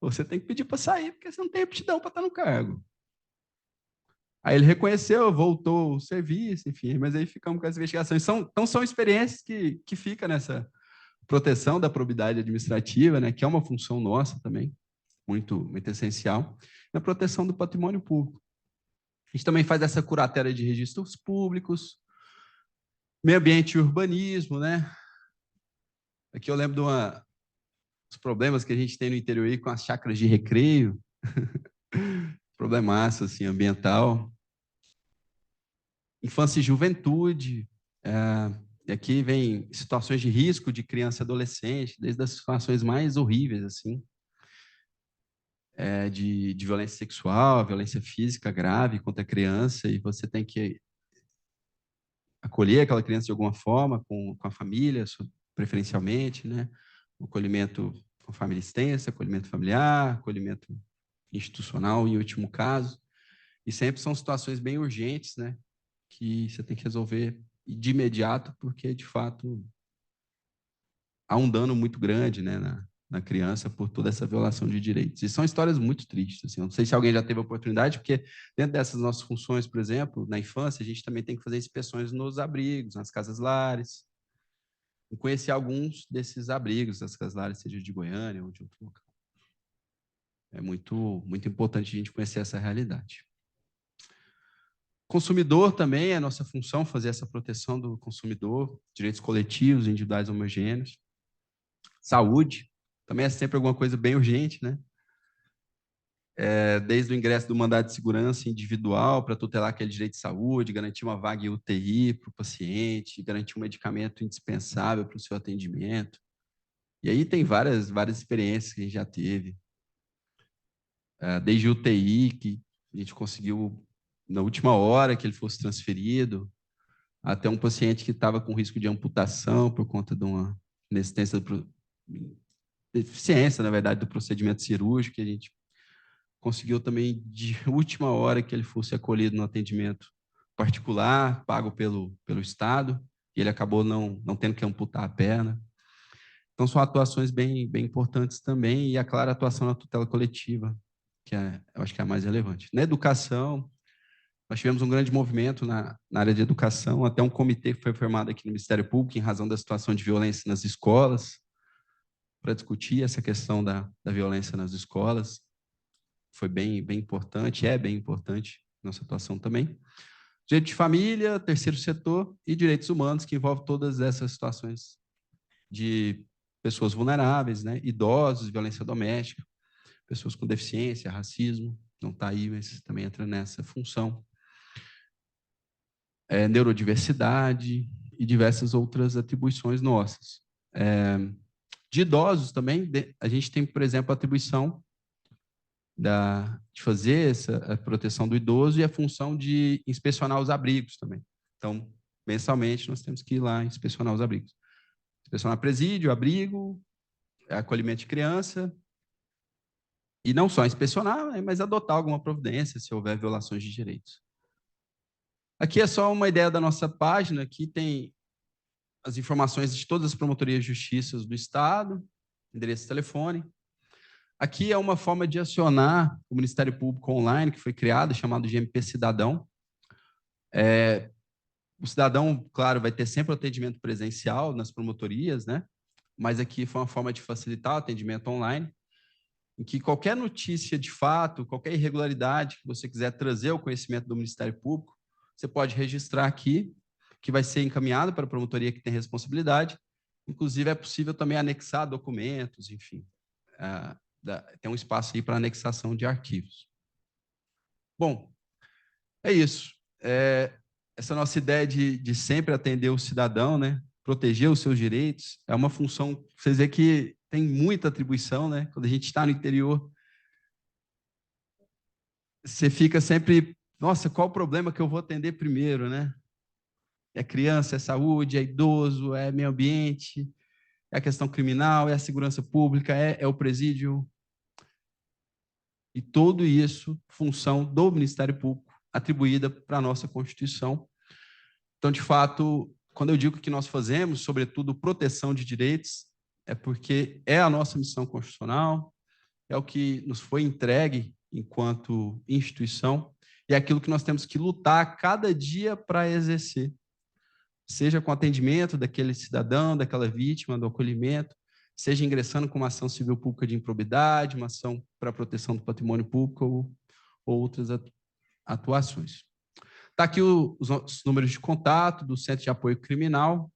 você tem que pedir para sair, porque você não tem aptidão para estar no cargo. Aí ele reconheceu, voltou o serviço, enfim, mas aí ficamos com as investigações. Então são experiências que ficam nessa proteção da probidade administrativa, né, que é uma função nossa também, muito essencial, na proteção do patrimônio público. A gente também faz essa curatela de registros públicos, meio ambiente e urbanismo, né? Aqui eu lembro dos problemas que a gente tem no interior aí com as chácaras de recreio, problemaço assim, ambiental. Infância e juventude, e aqui vem situações de risco de criança e adolescente, desde as situações mais horríveis, assim, de violência sexual, violência física grave contra a criança, e você tem que acolher aquela criança de alguma forma, com a família, preferencialmente, né? O acolhimento com família extensa, acolhimento familiar, acolhimento institucional, em último caso. E sempre são situações bem urgentes, né? Que você tem que resolver de imediato, porque, de fato, há um dano muito grande, né, na criança por toda essa violação de direitos. E são histórias muito tristes. Assim. Eu não sei se alguém já teve a oportunidade, porque dentro dessas nossas funções, por exemplo, na infância, a gente também tem que fazer inspeções nos abrigos, nas casas-lares. Eu conheci alguns desses abrigos, das casas-lares, seja de Goiânia ou de outro local. É muito importante a gente conhecer essa realidade. Consumidor também é nossa função, fazer essa proteção do consumidor, direitos coletivos, individuais homogêneos. Saúde, também é sempre alguma coisa bem urgente, né? Desde o ingresso do mandado de segurança individual para tutelar aquele direito de saúde, garantir uma vaga em UTI para o paciente, garantir um medicamento indispensável para o seu atendimento. E aí tem várias experiências que a gente já teve. Desde UTI, que a gente conseguiu na última hora que ele fosse transferido, até um paciente que estava com risco de amputação por conta de uma deficiência, na verdade, do procedimento cirúrgico, que a gente conseguiu também de última hora que ele fosse acolhido no atendimento particular, pago pelo Estado, e ele acabou não tendo que amputar a perna. Então, são atuações bem importantes também, e a clara atuação na tutela coletiva, que eu acho que é a mais relevante. Na educação, nós tivemos um grande movimento na área de educação, até um comitê que foi formado aqui no Ministério Público em razão da situação de violência nas escolas, para discutir essa questão da violência nas escolas. Foi bem importante, é bem importante nossa atuação também. Direito de família, terceiro setor e direitos humanos, que envolve todas essas situações de pessoas vulneráveis, né? Idosos, violência doméstica, pessoas com deficiência, racismo, não está aí, mas também entra nessa função. Neurodiversidade e diversas outras atribuições nossas. De idosos também, a gente tem, por exemplo, a atribuição de fazer essa proteção do idoso e a função de inspecionar os abrigos também. Então, mensalmente, nós temos que ir lá inspecionar os abrigos. Inspecionar presídio, abrigo, acolhimento de criança, e não só inspecionar, mas adotar alguma providência se houver violações de direitos. Aqui é só uma ideia da nossa página, aqui tem as informações de todas as promotorias de justiça do Estado, endereço e telefone. Aqui é uma forma de acionar o Ministério Público online, que foi criado, chamado de MP Cidadão. O cidadão, claro, vai ter sempre o atendimento presencial nas promotorias, né? Mas aqui foi uma forma de facilitar o atendimento online, em que qualquer notícia de fato, qualquer irregularidade que você quiser trazer ao conhecimento do Ministério Público, você pode registrar aqui, que vai ser encaminhado para a promotoria que tem responsabilidade. Inclusive, é possível também anexar documentos, enfim. Tem um espaço aí para anexação de arquivos. Bom, é isso. Essa nossa ideia de sempre atender o cidadão, né? Proteger os seus direitos, é uma função, vocês veem que tem muita atribuição, né? Quando a gente está no interior, você fica sempre, nossa, qual o problema que eu vou atender primeiro, né? É criança, é saúde, é idoso, é meio ambiente, é a questão criminal, é a segurança pública, é o presídio. E tudo isso, função do Ministério Público, atribuída para a nossa Constituição. Então, de fato, quando eu digo que nós fazemos, sobretudo, proteção de direitos, é porque é a nossa missão constitucional, é o que nos foi entregue enquanto instituição, e é aquilo que nós temos que lutar cada dia para exercer. Seja com atendimento daquele cidadão, daquela vítima, do acolhimento, seja ingressando com uma ação civil pública de improbidade, uma ação para a proteção do patrimônio público ou outras atuações. Está aqui os números de contato do Centro de Apoio Criminal,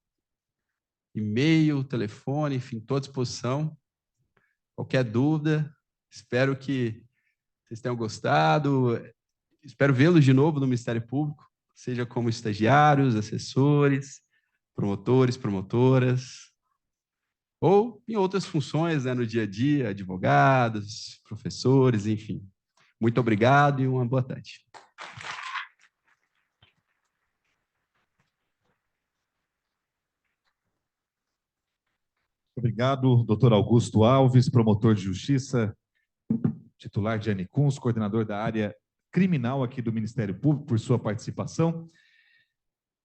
e-mail, telefone, enfim, estou à disposição. Qualquer dúvida, espero que vocês tenham gostado. Espero vê-los de novo no Ministério Público, seja como estagiários, assessores, promotores, promotoras, ou em outras funções, né, no dia a dia, advogados, professores, enfim. Muito obrigado e uma boa tarde. Obrigado, doutor Augusto Alves, promotor de justiça, titular de Anicuns, coordenador da área criminal aqui do Ministério Público, por sua participação.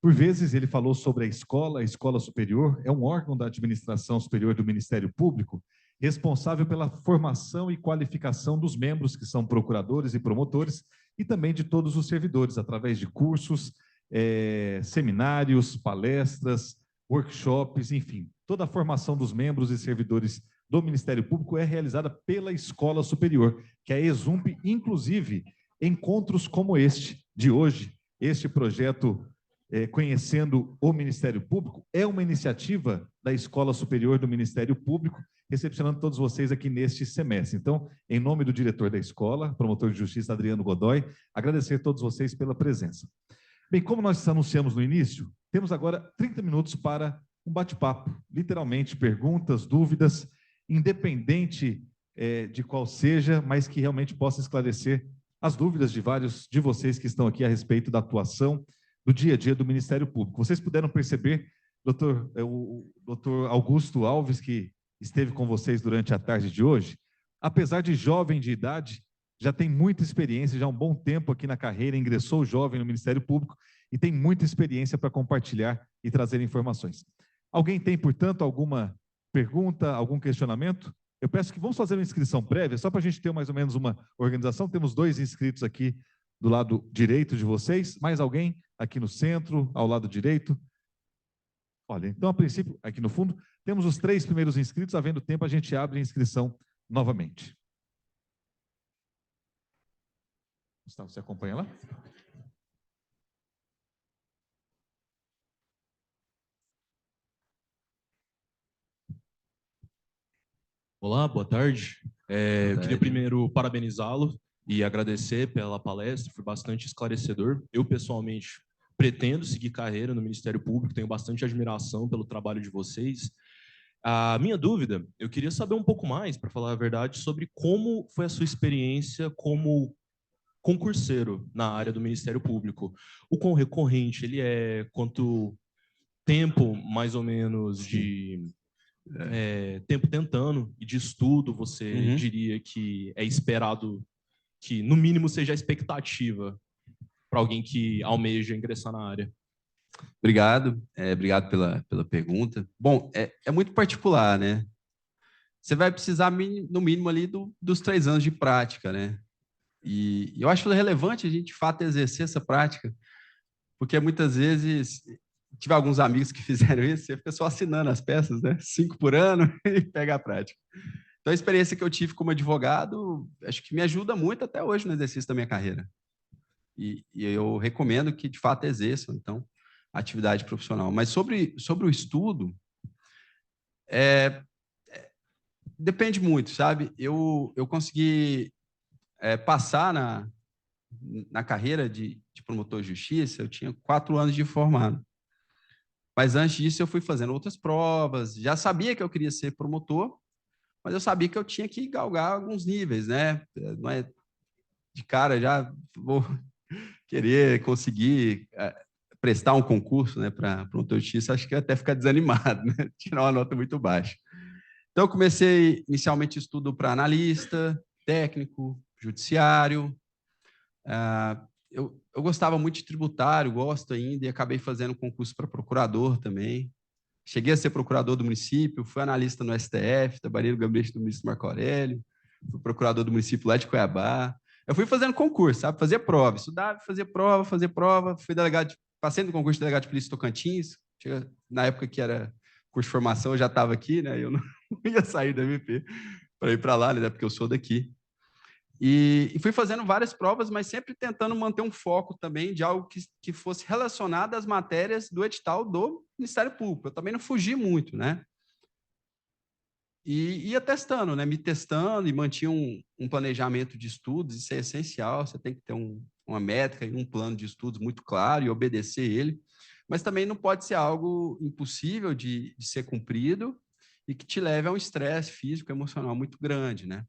Por vezes, ele falou sobre a Escola Superior, é um órgão da administração superior do Ministério Público, responsável pela formação e qualificação dos membros, que são procuradores e promotores, e também de todos os servidores, através de cursos, seminários, palestras, workshops, enfim. Toda a formação dos membros e servidores do Ministério Público é realizada pela Escola Superior, que é a ESUMP, inclusive encontros como este de hoje, este projeto Conhecendo o Ministério Público, é uma iniciativa da Escola Superior do Ministério Público, recepcionando todos vocês aqui neste semestre. Então, em nome do diretor da escola, promotor de justiça Adriano Godoy, agradecer a todos vocês pela presença. Bem, como nós anunciamos no início, temos agora 30 minutos para um bate-papo, literalmente, perguntas, dúvidas, independente de qual seja, mas que realmente possa esclarecer as dúvidas de vários de vocês que estão aqui a respeito da atuação do dia a dia do Ministério Público. Vocês puderam perceber, o doutor Augusto Alves, que esteve com vocês durante a tarde de hoje, apesar de jovem de idade, já tem muita experiência, já há um bom tempo aqui na carreira, ingressou jovem no Ministério Público e tem muita experiência para compartilhar e trazer informações. Alguém tem, portanto, alguma pergunta, algum questionamento? Eu peço que vamos fazer uma inscrição prévia, só para a gente ter mais ou menos uma organização. Temos 2 inscritos aqui do lado direito de vocês. Mais alguém aqui no centro, ao lado direito? Olha, então, a princípio, aqui no fundo, temos os 3 primeiros inscritos. Havendo tempo, a gente abre a inscrição novamente. Gustavo, você acompanha lá? Olá, boa tarde. Eu queria primeiro parabenizá-lo e agradecer pela palestra, foi bastante esclarecedor. Eu, pessoalmente, pretendo seguir carreira no Ministério Público, tenho bastante admiração pelo trabalho de vocês. A minha dúvida, eu queria saber um pouco mais, para falar a verdade, sobre como foi a sua experiência como concurseiro na área do Ministério Público. O quão recorrente ele é, quanto tempo, mais ou menos, de tempo tentando e de estudo você diria que é esperado que, no mínimo, seja a expectativa para alguém que almeja ingressar na área? Obrigado, obrigado pela pergunta. Bom, é muito particular, né? Você vai precisar, no mínimo, ali dos 3 anos de prática, né? E eu acho relevante a gente, de fato, exercer essa prática, porque muitas vezes tive alguns amigos que fizeram isso, você fica só assinando as peças, né? 5 por ano e pega a prática. Então, a experiência que eu tive como advogado, acho que me ajuda muito até hoje no exercício da minha carreira. E eu recomendo que, de fato, exerçam, então, a atividade profissional. Mas sobre o estudo, depende muito, sabe? Eu consegui passar na carreira de promotor de justiça, eu tinha 4 anos de formado. Mas antes disso, eu fui fazendo outras provas, já sabia que eu queria ser promotor, mas eu sabia que eu tinha que galgar alguns níveis, né? Não é de cara, já vou querer conseguir prestar um concurso, né, para promotor de justiça, acho que até ficar desanimado, né? Tirar uma nota muito baixa. Então, eu comecei inicialmente estudo para analista, técnico, judiciário. Eu gostava muito de tributário, gosto ainda, e acabei fazendo concurso para procurador também. Cheguei a ser procurador do município, fui analista no STF, trabalhei no gabinete do ministro Marco Aurélio, fui procurador do município lá de Cuiabá. Eu fui fazendo concurso, sabe? Fazia prova, estudava, fazia prova, fui delegado, passei no concurso de delegado de polícia Tocantins, na época que era curso de formação, eu já estava aqui, né? Eu não ia sair da MP para ir para lá, né? Porque eu sou daqui. E fui fazendo várias provas, mas sempre tentando manter um foco também de algo que fosse relacionado às matérias do edital do Ministério Público. Eu também não fugi muito, né? E ia testando, né? Me testando e mantinha um planejamento de estudos, isso é essencial, você tem que ter uma métrica e um plano de estudos muito claro e obedecer ele, mas também não pode ser algo impossível de ser cumprido e que te leve a um estresse físico e emocional muito grande, né?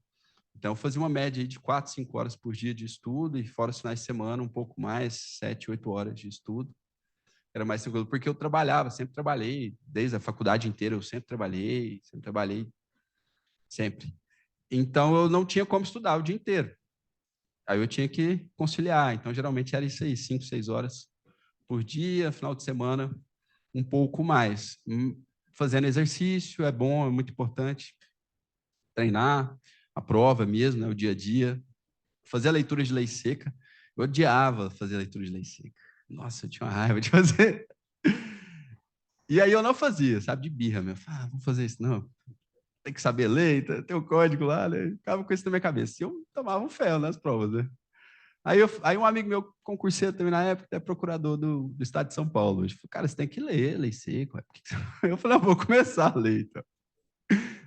Então, eu fazia uma média de 4, 5 horas por dia de estudo e fora os finais de semana, um pouco mais, 7, 8 horas de estudo. Era mais tranquilo, porque eu trabalhava, sempre trabalhei, desde a faculdade inteira eu sempre trabalhei, sempre. Então, eu não tinha como estudar o dia inteiro. Aí eu tinha que conciliar. Então, geralmente era isso aí, 5, 6 horas por dia, final de semana, um pouco mais. Fazendo exercício é bom, é muito importante. Treinar, a prova mesmo, né, o dia a dia. Fazer a leitura de lei seca. Eu odiava fazer a leitura de lei seca. Nossa, eu tinha uma raiva de fazer. E aí eu não fazia, sabe, de birra mesmo. Vamos fazer isso, não. Tem que saber lei, tem o código lá, né? Ficava com isso na minha cabeça. E eu tomava um ferro nas provas, né? Aí um amigo meu, concurseiro também na época, é procurador do estado de São Paulo. Ele falou, cara, você tem que ler lei seca. Eu falei, vou começar a ler, então.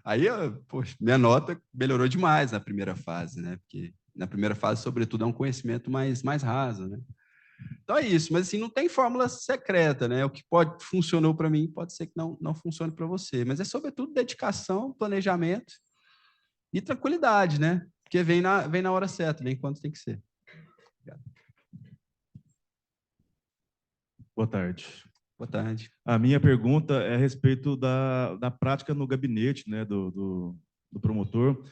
Aí, poxa, minha nota melhorou demais na primeira fase, né? Porque na primeira fase, sobretudo, é um conhecimento mais raso, né? Então é isso, mas assim, não tem fórmula secreta, né? O que funcionou para mim pode ser que não funcione para você, mas é sobretudo dedicação, planejamento e tranquilidade, né? Porque vem na hora certa, vem quando tem que ser. Obrigado. Boa tarde. Boa tarde. A minha pergunta é a respeito da prática no gabinete, né, do promotor,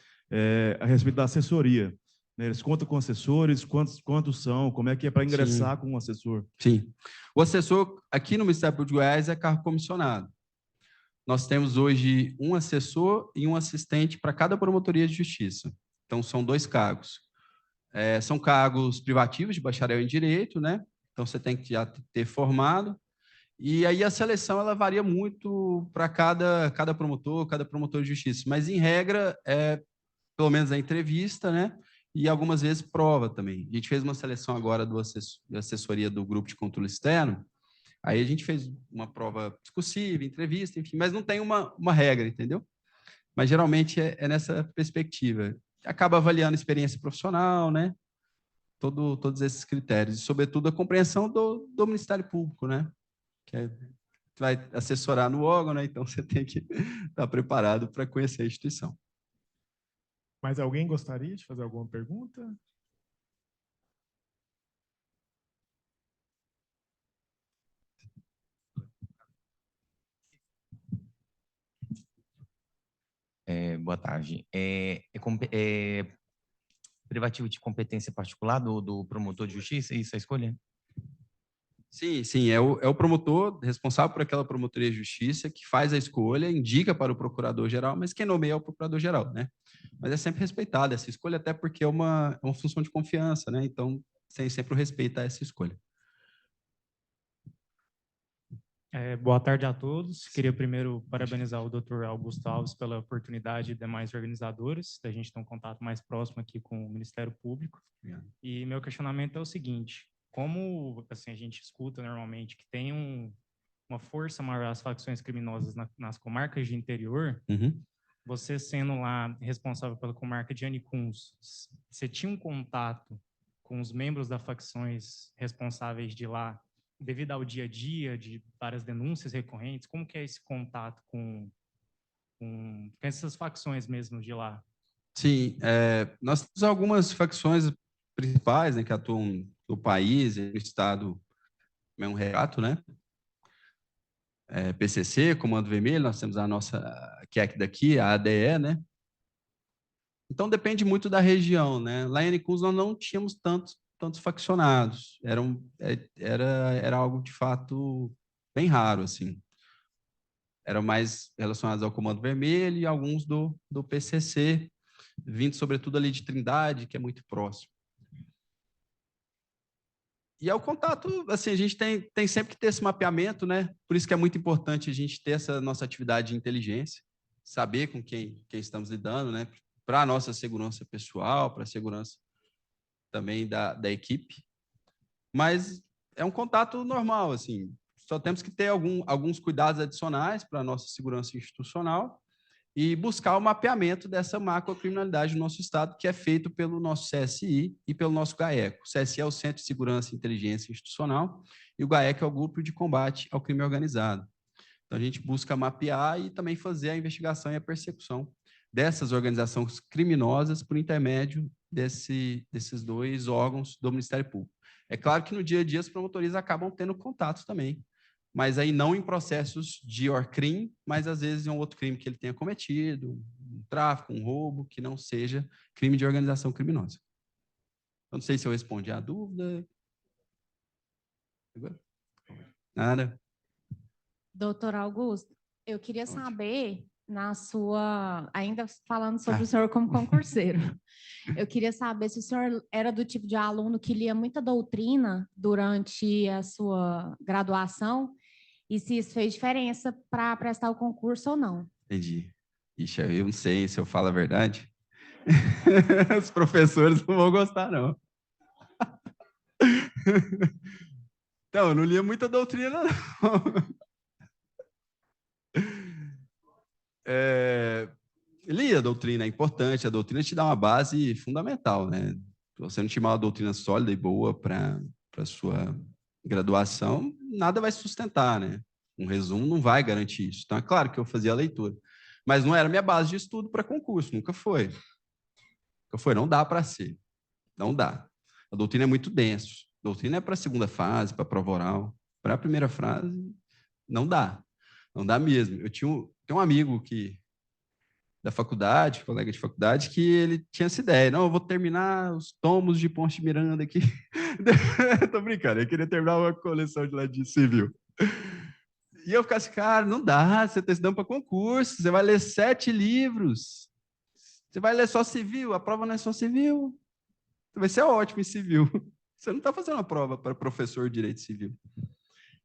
a respeito da assessoria. Né? Eles contam com assessores, quantos são, como é que é para ingressar com um assessor? Sim. O assessor, aqui no Ministério Público de Goiás, é cargo comissionado. Nós temos hoje um assessor e um assistente para cada promotoria de justiça. Então, são 2 cargos. São cargos privativos de bacharel em Direito, né? Então, você tem que já ter formado. E aí a seleção ela varia muito para cada promotor, cada promotor de justiça. Mas, em regra, pelo menos a entrevista, né? E algumas vezes prova também. A gente fez uma seleção agora da assessoria do grupo de controle externo. Aí a gente fez uma prova discursiva, entrevista, enfim, mas não tem uma regra, entendeu? Mas geralmente é nessa perspectiva. Acaba avaliando a experiência profissional, né? Todos esses critérios, e, sobretudo, a compreensão do Ministério Público, né? Que vai assessorar no órgão, né? Então você tem que estar preparado para conhecer a instituição. Mas alguém gostaria de fazer alguma pergunta? Boa tarde. Privativo de competência particular do promotor de justiça, isso é a escolha? Sim, é o promotor responsável por aquela promotoria de justiça que faz a escolha, indica para o procurador-geral, mas quem nomeia é o procurador-geral, né? Mas é sempre respeitada essa escolha, até porque é uma função de confiança, né? Então, tem sempre o respeito a essa escolha. Boa tarde a todos. Queria primeiro parabenizar o Dr. Augusto Alves pela oportunidade e demais organizadores da gente ter um contato mais próximo aqui com o Ministério Público. Obrigado. E meu questionamento é o seguinte: como assim, a gente escuta normalmente que tem uma força maior às facções criminosas nas comarcas de interior, você sendo lá responsável pela comarca de Anicuns, você tinha um contato com os membros das facções responsáveis de lá, devido ao dia a dia, de várias denúncias recorrentes? Como que é esse contato com essas facções mesmo de lá? Sim, nós temos algumas facções principais, né, que atuam no país, no estado, é um regato, né? PCC, Comando Vermelho, nós temos a nossa, que é aqui daqui, a ADE, né? Então, depende muito da região, né? Lá em Anicuns nós não tínhamos tantos faccionados. Era algo, de fato, bem raro, assim. Eram mais relacionados ao Comando Vermelho e alguns do PCC, vindo, sobretudo, ali de Trindade, que é muito próximo. E é o contato, assim, a gente tem sempre que ter esse mapeamento, né? Por isso que é muito importante a gente ter essa nossa atividade de inteligência, saber com quem estamos lidando, né? Para a nossa segurança pessoal, para a segurança também da equipe. Mas é um contato normal, assim. Só temos que ter alguns cuidados adicionais para a nossa segurança institucional e buscar o mapeamento dessa macrocriminalidade no nosso estado, que é feito pelo nosso CSI e pelo nosso GAECO. O CSI é o Centro de Segurança e Inteligência Institucional e o GAECO é o Grupo de Combate ao Crime Organizado. Então, a gente busca mapear e também fazer a investigação e a persecução dessas organizações criminosas por intermédio desses 2 órgãos do Ministério Público. É claro que no dia a dia as promotorias acabam tendo contato também, mas aí não em processos de ORCRIM, mas às vezes em um outro crime que ele tenha cometido, um tráfico, um roubo, que não seja crime de organização criminosa. Eu não sei se eu respondi a dúvida. Nada. Doutor Augusto, eu queria saber, ainda falando sobre o senhor como concurseiro, eu queria saber se o senhor era do tipo de aluno que lia muita doutrina durante a sua graduação e se isso fez diferença para prestar o concurso ou não. Entendi. Ixi, eu não sei se eu falo a verdade. Os professores não vão gostar, não. Então, eu não lia muita doutrina, não. Lia a doutrina, é importante. A doutrina te dá uma base fundamental, né? Se você não tiver uma doutrina sólida e boa para a sua graduação, nada vai sustentar, né? Um resumo não vai garantir isso. Então, é claro que eu fazia a leitura. Mas não era minha base de estudo para concurso, nunca foi. Nunca foi, não dá para ser. Não dá. A doutrina é muito denso. A doutrina é para a segunda fase, para a prova oral. Para a primeira fase, não dá. Não dá mesmo. Eu tenho um amigo da faculdade, colega de faculdade, que ele tinha essa ideia. Não, eu vou terminar os tomos de Ponte Miranda aqui. Tô brincando, eu queria terminar uma coleção de civil. E eu ficava assim, cara, não dá, você está estudando para concurso, você vai ler 7 livros. Você vai ler só civil, a prova não é só civil. Você vai ser ótimo em civil. Você não está fazendo a prova para professor de direito civil.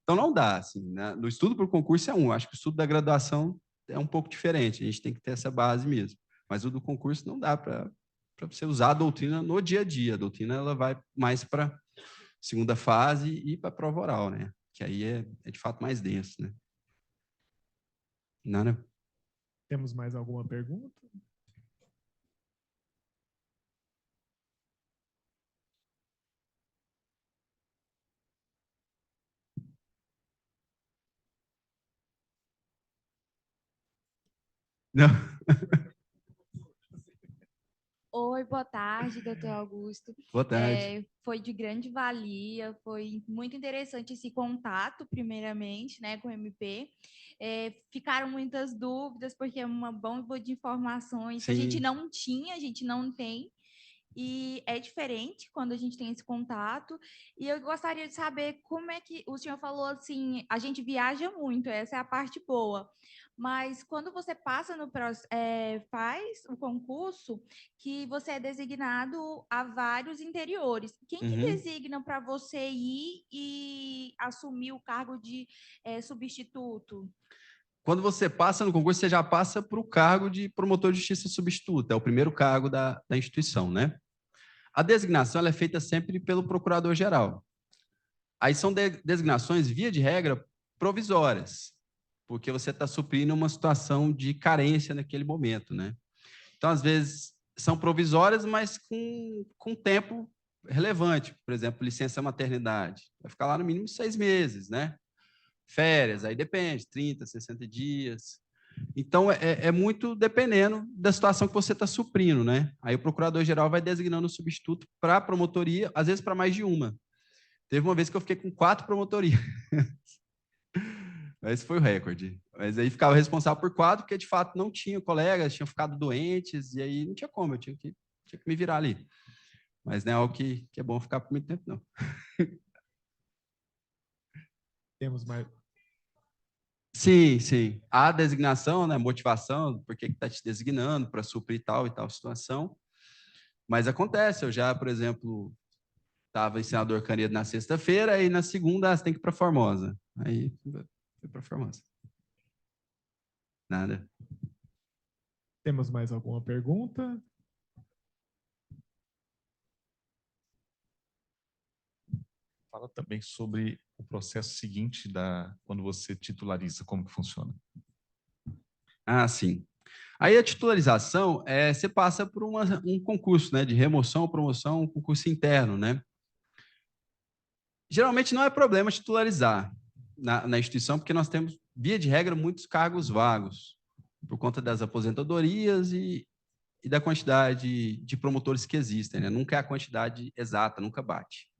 Então, não dá. Assim, né? No estudo para o concurso acho que o estudo da graduação é um pouco diferente. A gente tem que ter essa base mesmo. Mas o do concurso não dá para você usar a doutrina no dia a dia. A doutrina ela vai mais para segunda fase e para a prova oral, né? Que aí é de fato mais denso, né? Nada. Temos mais alguma pergunta? Não. Oi, boa tarde, doutor Augusto. Boa tarde. Foi de grande valia, foi muito interessante esse contato, primeiramente, né, com o MP. Ficaram muitas dúvidas, porque é uma bomba de informações que a gente não tinha, a gente não tem, e é diferente quando a gente tem esse contato. E eu gostaria de saber como é que o senhor falou assim, a gente viaja muito, essa é a parte boa. Mas quando você passa faz o concurso, que você é designado a vários interiores. Quem que designa para você ir e assumir o cargo de substituto? Quando você passa no concurso, você já passa para o cargo de promotor de justiça substituto. É o primeiro cargo da instituição, né? A designação ela é feita sempre pelo procurador-geral. Aí são designações, via de regra, provisórias, porque você está suprindo uma situação de carência naquele momento, né? Então, às vezes, são provisórias, mas com tempo relevante. Por exemplo, licença maternidade. Vai ficar lá no mínimo 6 meses, né? Férias, aí depende, 30, 60 dias. Então, é muito dependendo da situação que você está suprindo, né? Aí o procurador-geral vai designando o substituto para a promotoria, às vezes para mais de uma. Teve uma vez que eu fiquei com 4 promotorias. Esse foi o recorde. Mas aí ficava responsável por 4, porque de fato não tinha colegas, tinham ficado doentes, e aí não tinha como, eu tinha que me virar ali. Mas não é algo que é bom ficar por muito tempo, não. Temos mais. Sim, sim. A designação, né, motivação, por que está te designando para suprir tal e tal situação. Mas acontece, eu já, por exemplo, estava em Senador Canedo na sexta-feira e na segunda você tem que ir para Formosa. Aí fui para Formosa. Nada. Temos mais alguma pergunta? Fala também sobre o processo seguinte quando você titulariza, como que funciona? Ah, sim. Aí a titularização, você passa por um concurso, né, de remoção ou promoção, um concurso interno, né? Geralmente não é problema titularizar na instituição, porque nós temos, via de regra, muitos cargos vagos, por conta das aposentadorias e da quantidade de promotores que existem, né? Nunca é a quantidade exata, nunca bate.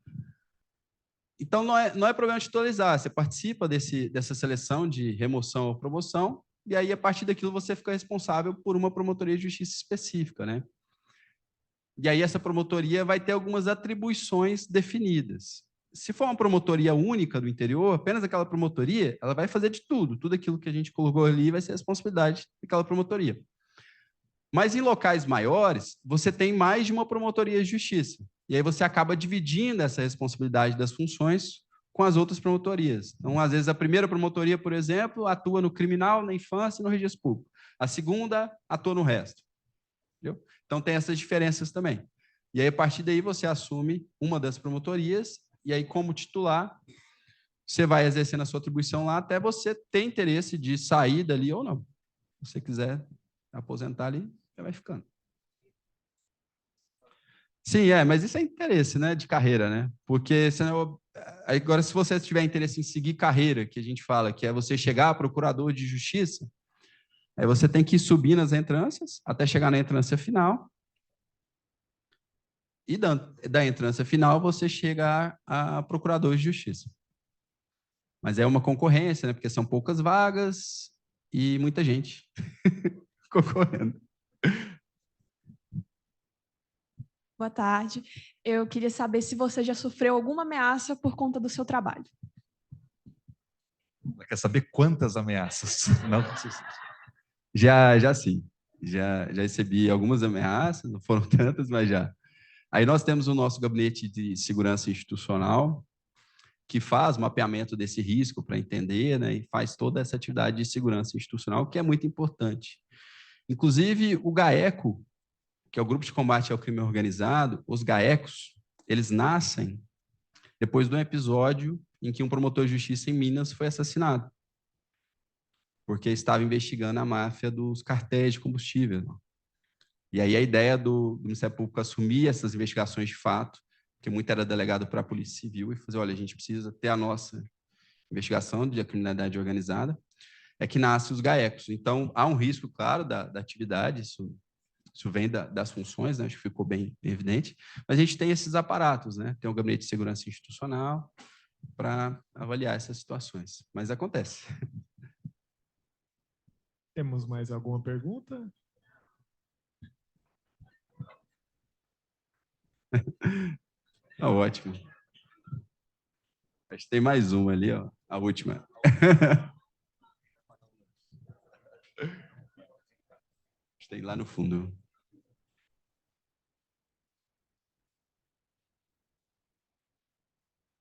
Então, não é problema titularizar, você participa dessa seleção de remoção ou promoção, e aí, a partir daquilo, você fica responsável por uma promotoria de justiça específica, né? E aí essa promotoria vai ter algumas atribuições definidas. Se for uma promotoria única do interior, apenas aquela promotoria, ela vai fazer de tudo. Tudo aquilo que a gente colocou ali vai ser responsabilidade daquela promotoria. Mas em locais maiores, você tem mais de uma promotoria de justiça. E aí você acaba dividindo essa responsabilidade das funções com as outras promotorias. Então, às vezes, a primeira promotoria, por exemplo, atua no criminal, na infância e no registro público. A segunda atua no resto. Entendeu? Então, tem essas diferenças também. E aí, a partir daí, você assume uma das promotorias, e aí, como titular, você vai exercendo a sua atribuição lá até você ter interesse de sair dali ou não. Se você quiser aposentar ali, você vai ficando. Sim, mas isso é interesse, né, de carreira, né? Porque senão, agora, se você tiver interesse em seguir carreira, que a gente fala, que é você chegar a procurador de justiça, aí você tem que subir nas entrâncias até chegar na entrância final. E da entrância final, você chega a procurador de justiça. Mas é uma concorrência, né? Porque são poucas vagas e muita gente concorrendo. Boa tarde. Eu queria saber se você já sofreu alguma ameaça por conta do seu trabalho. Quer saber quantas ameaças? Não. Já sim. Já recebi algumas ameaças, não foram tantas, mas já. Aí nós temos o nosso gabinete de segurança institucional, que faz mapeamento desse risco para entender, né, e faz toda essa atividade de segurança institucional, que é muito importante. Inclusive, o GAECO, que é o Grupo de Combate ao Crime Organizado, os GAECOS, eles nascem depois de um episódio em que um promotor de justiça em Minas foi assassinado, porque estava investigando a máfia dos cartéis de combustível. E aí a ideia do Ministério Público assumir essas investigações de fato, que muito era delegado para a Polícia Civil, e fazer, olha, a gente precisa ter a nossa investigação de criminalidade organizada, é que nasce os GAECOS. Então, há um risco, claro, da atividade, isso vem das funções, né? Acho que ficou bem evidente, mas a gente tem esses aparatos, né? Tem o Gabinete de Segurança Institucional para avaliar essas situações, mas acontece. Temos mais alguma pergunta? Ótimo. Acho que tem mais uma ali, ó, a última. Tem lá no fundo.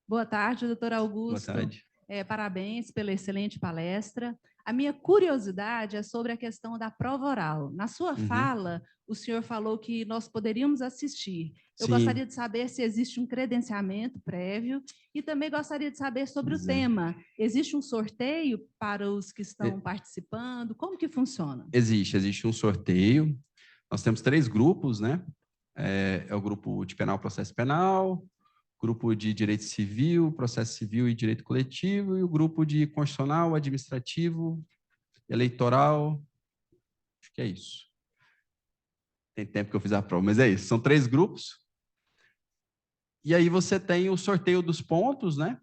Boa tarde, doutor Augusto. Boa tarde. Parabéns pela excelente palestra. A minha curiosidade é sobre a questão da prova oral. Na sua fala, o senhor falou que nós poderíamos assistir. Eu gostaria de saber se existe um credenciamento prévio e também gostaria de saber sobre o tema. Existe um sorteio para os que estão participando? Como que funciona? Existe um sorteio. Nós temos 3 grupos, né? É o grupo de penal, processo penal, grupo de direito civil, processo civil e direito coletivo, e o grupo de constitucional, administrativo, eleitoral. Acho que é isso. Tem tempo que eu fiz a prova, mas é isso. São 3 grupos. E aí você tem o sorteio dos pontos, né?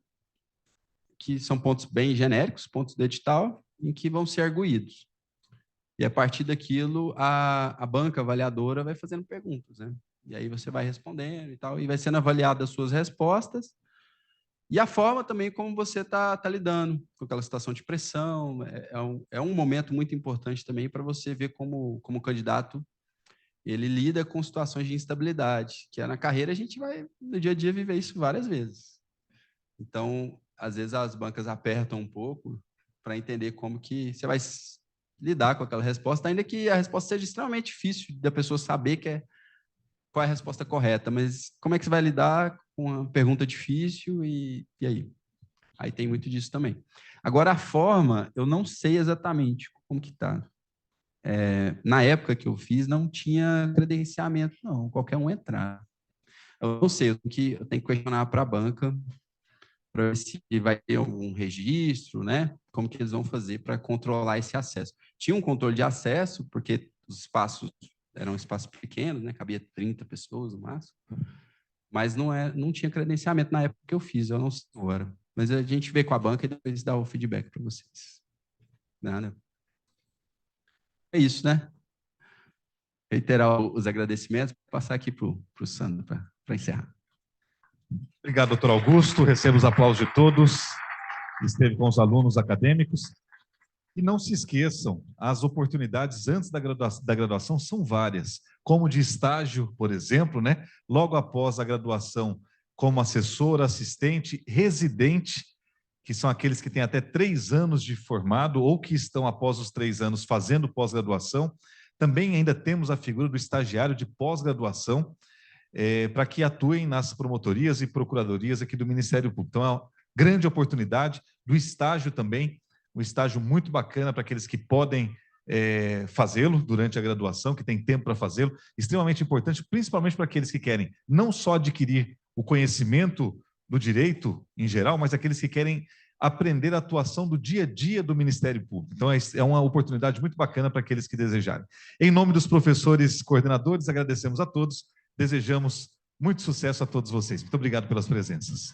Que são pontos bem genéricos, pontos do edital, em que vão ser arguídos. E a partir daquilo, a banca avaliadora vai fazendo perguntas, né? E aí você vai respondendo e tal, e vai sendo avaliadas as suas respostas e a forma também como você está lidando com aquela situação de pressão. É um momento muito importante também para você ver como o candidato ele lida com situações de instabilidade, que na carreira a gente vai, no dia a dia, viver isso várias vezes. Então, às vezes as bancas apertam um pouco para entender como que você vai lidar com aquela resposta, ainda que a resposta seja extremamente difícil da pessoa saber qual é a resposta correta, mas como é que você vai lidar com uma pergunta difícil e aí? Aí tem muito disso também. Agora, a forma, eu não sei exatamente como que está. Na época que eu fiz, não tinha credenciamento, não. Qualquer um entrar. Eu não sei, eu tenho que questionar para a banca para ver se vai ter algum registro, né? Como que eles vão fazer para controlar esse acesso. Tinha um controle de acesso, porque os espaços eram espaços pequenos, né? Cabia 30 pessoas no máximo, mas não tinha credenciamento na época que eu fiz, eu não sei agora. Mas a gente vê com a banca e depois dá o feedback para vocês. Nada. É isso, né? reiterar os agradecimentos, passar aqui para o Sandro para encerrar. Obrigado, doutor Augusto. Recebo os aplausos de todos. Esteve com os alunos acadêmicos. E não se esqueçam, as oportunidades antes da graduação são várias, como de estágio, por exemplo, né? Logo após a graduação, como assessor, assistente, residente, que são aqueles que têm até 3 anos de formado ou que estão após os 3 anos fazendo pós-graduação. Também ainda temos a figura do estagiário de pós-graduação, para que atuem nas promotorias e procuradorias aqui do Ministério Público. Então, é uma grande oportunidade do estágio também, um estágio muito bacana para aqueles que podem fazê-lo durante a graduação, que tem tempo para fazê-lo, extremamente importante, principalmente para aqueles que querem não só adquirir o conhecimento do direito em geral, mas aqueles que querem aprender a atuação do dia a dia do Ministério Público. Então, é uma oportunidade muito bacana para aqueles que desejarem. Em nome dos professores coordenadores, agradecemos a todos, desejamos muito sucesso a todos vocês. Muito obrigado pelas presenças.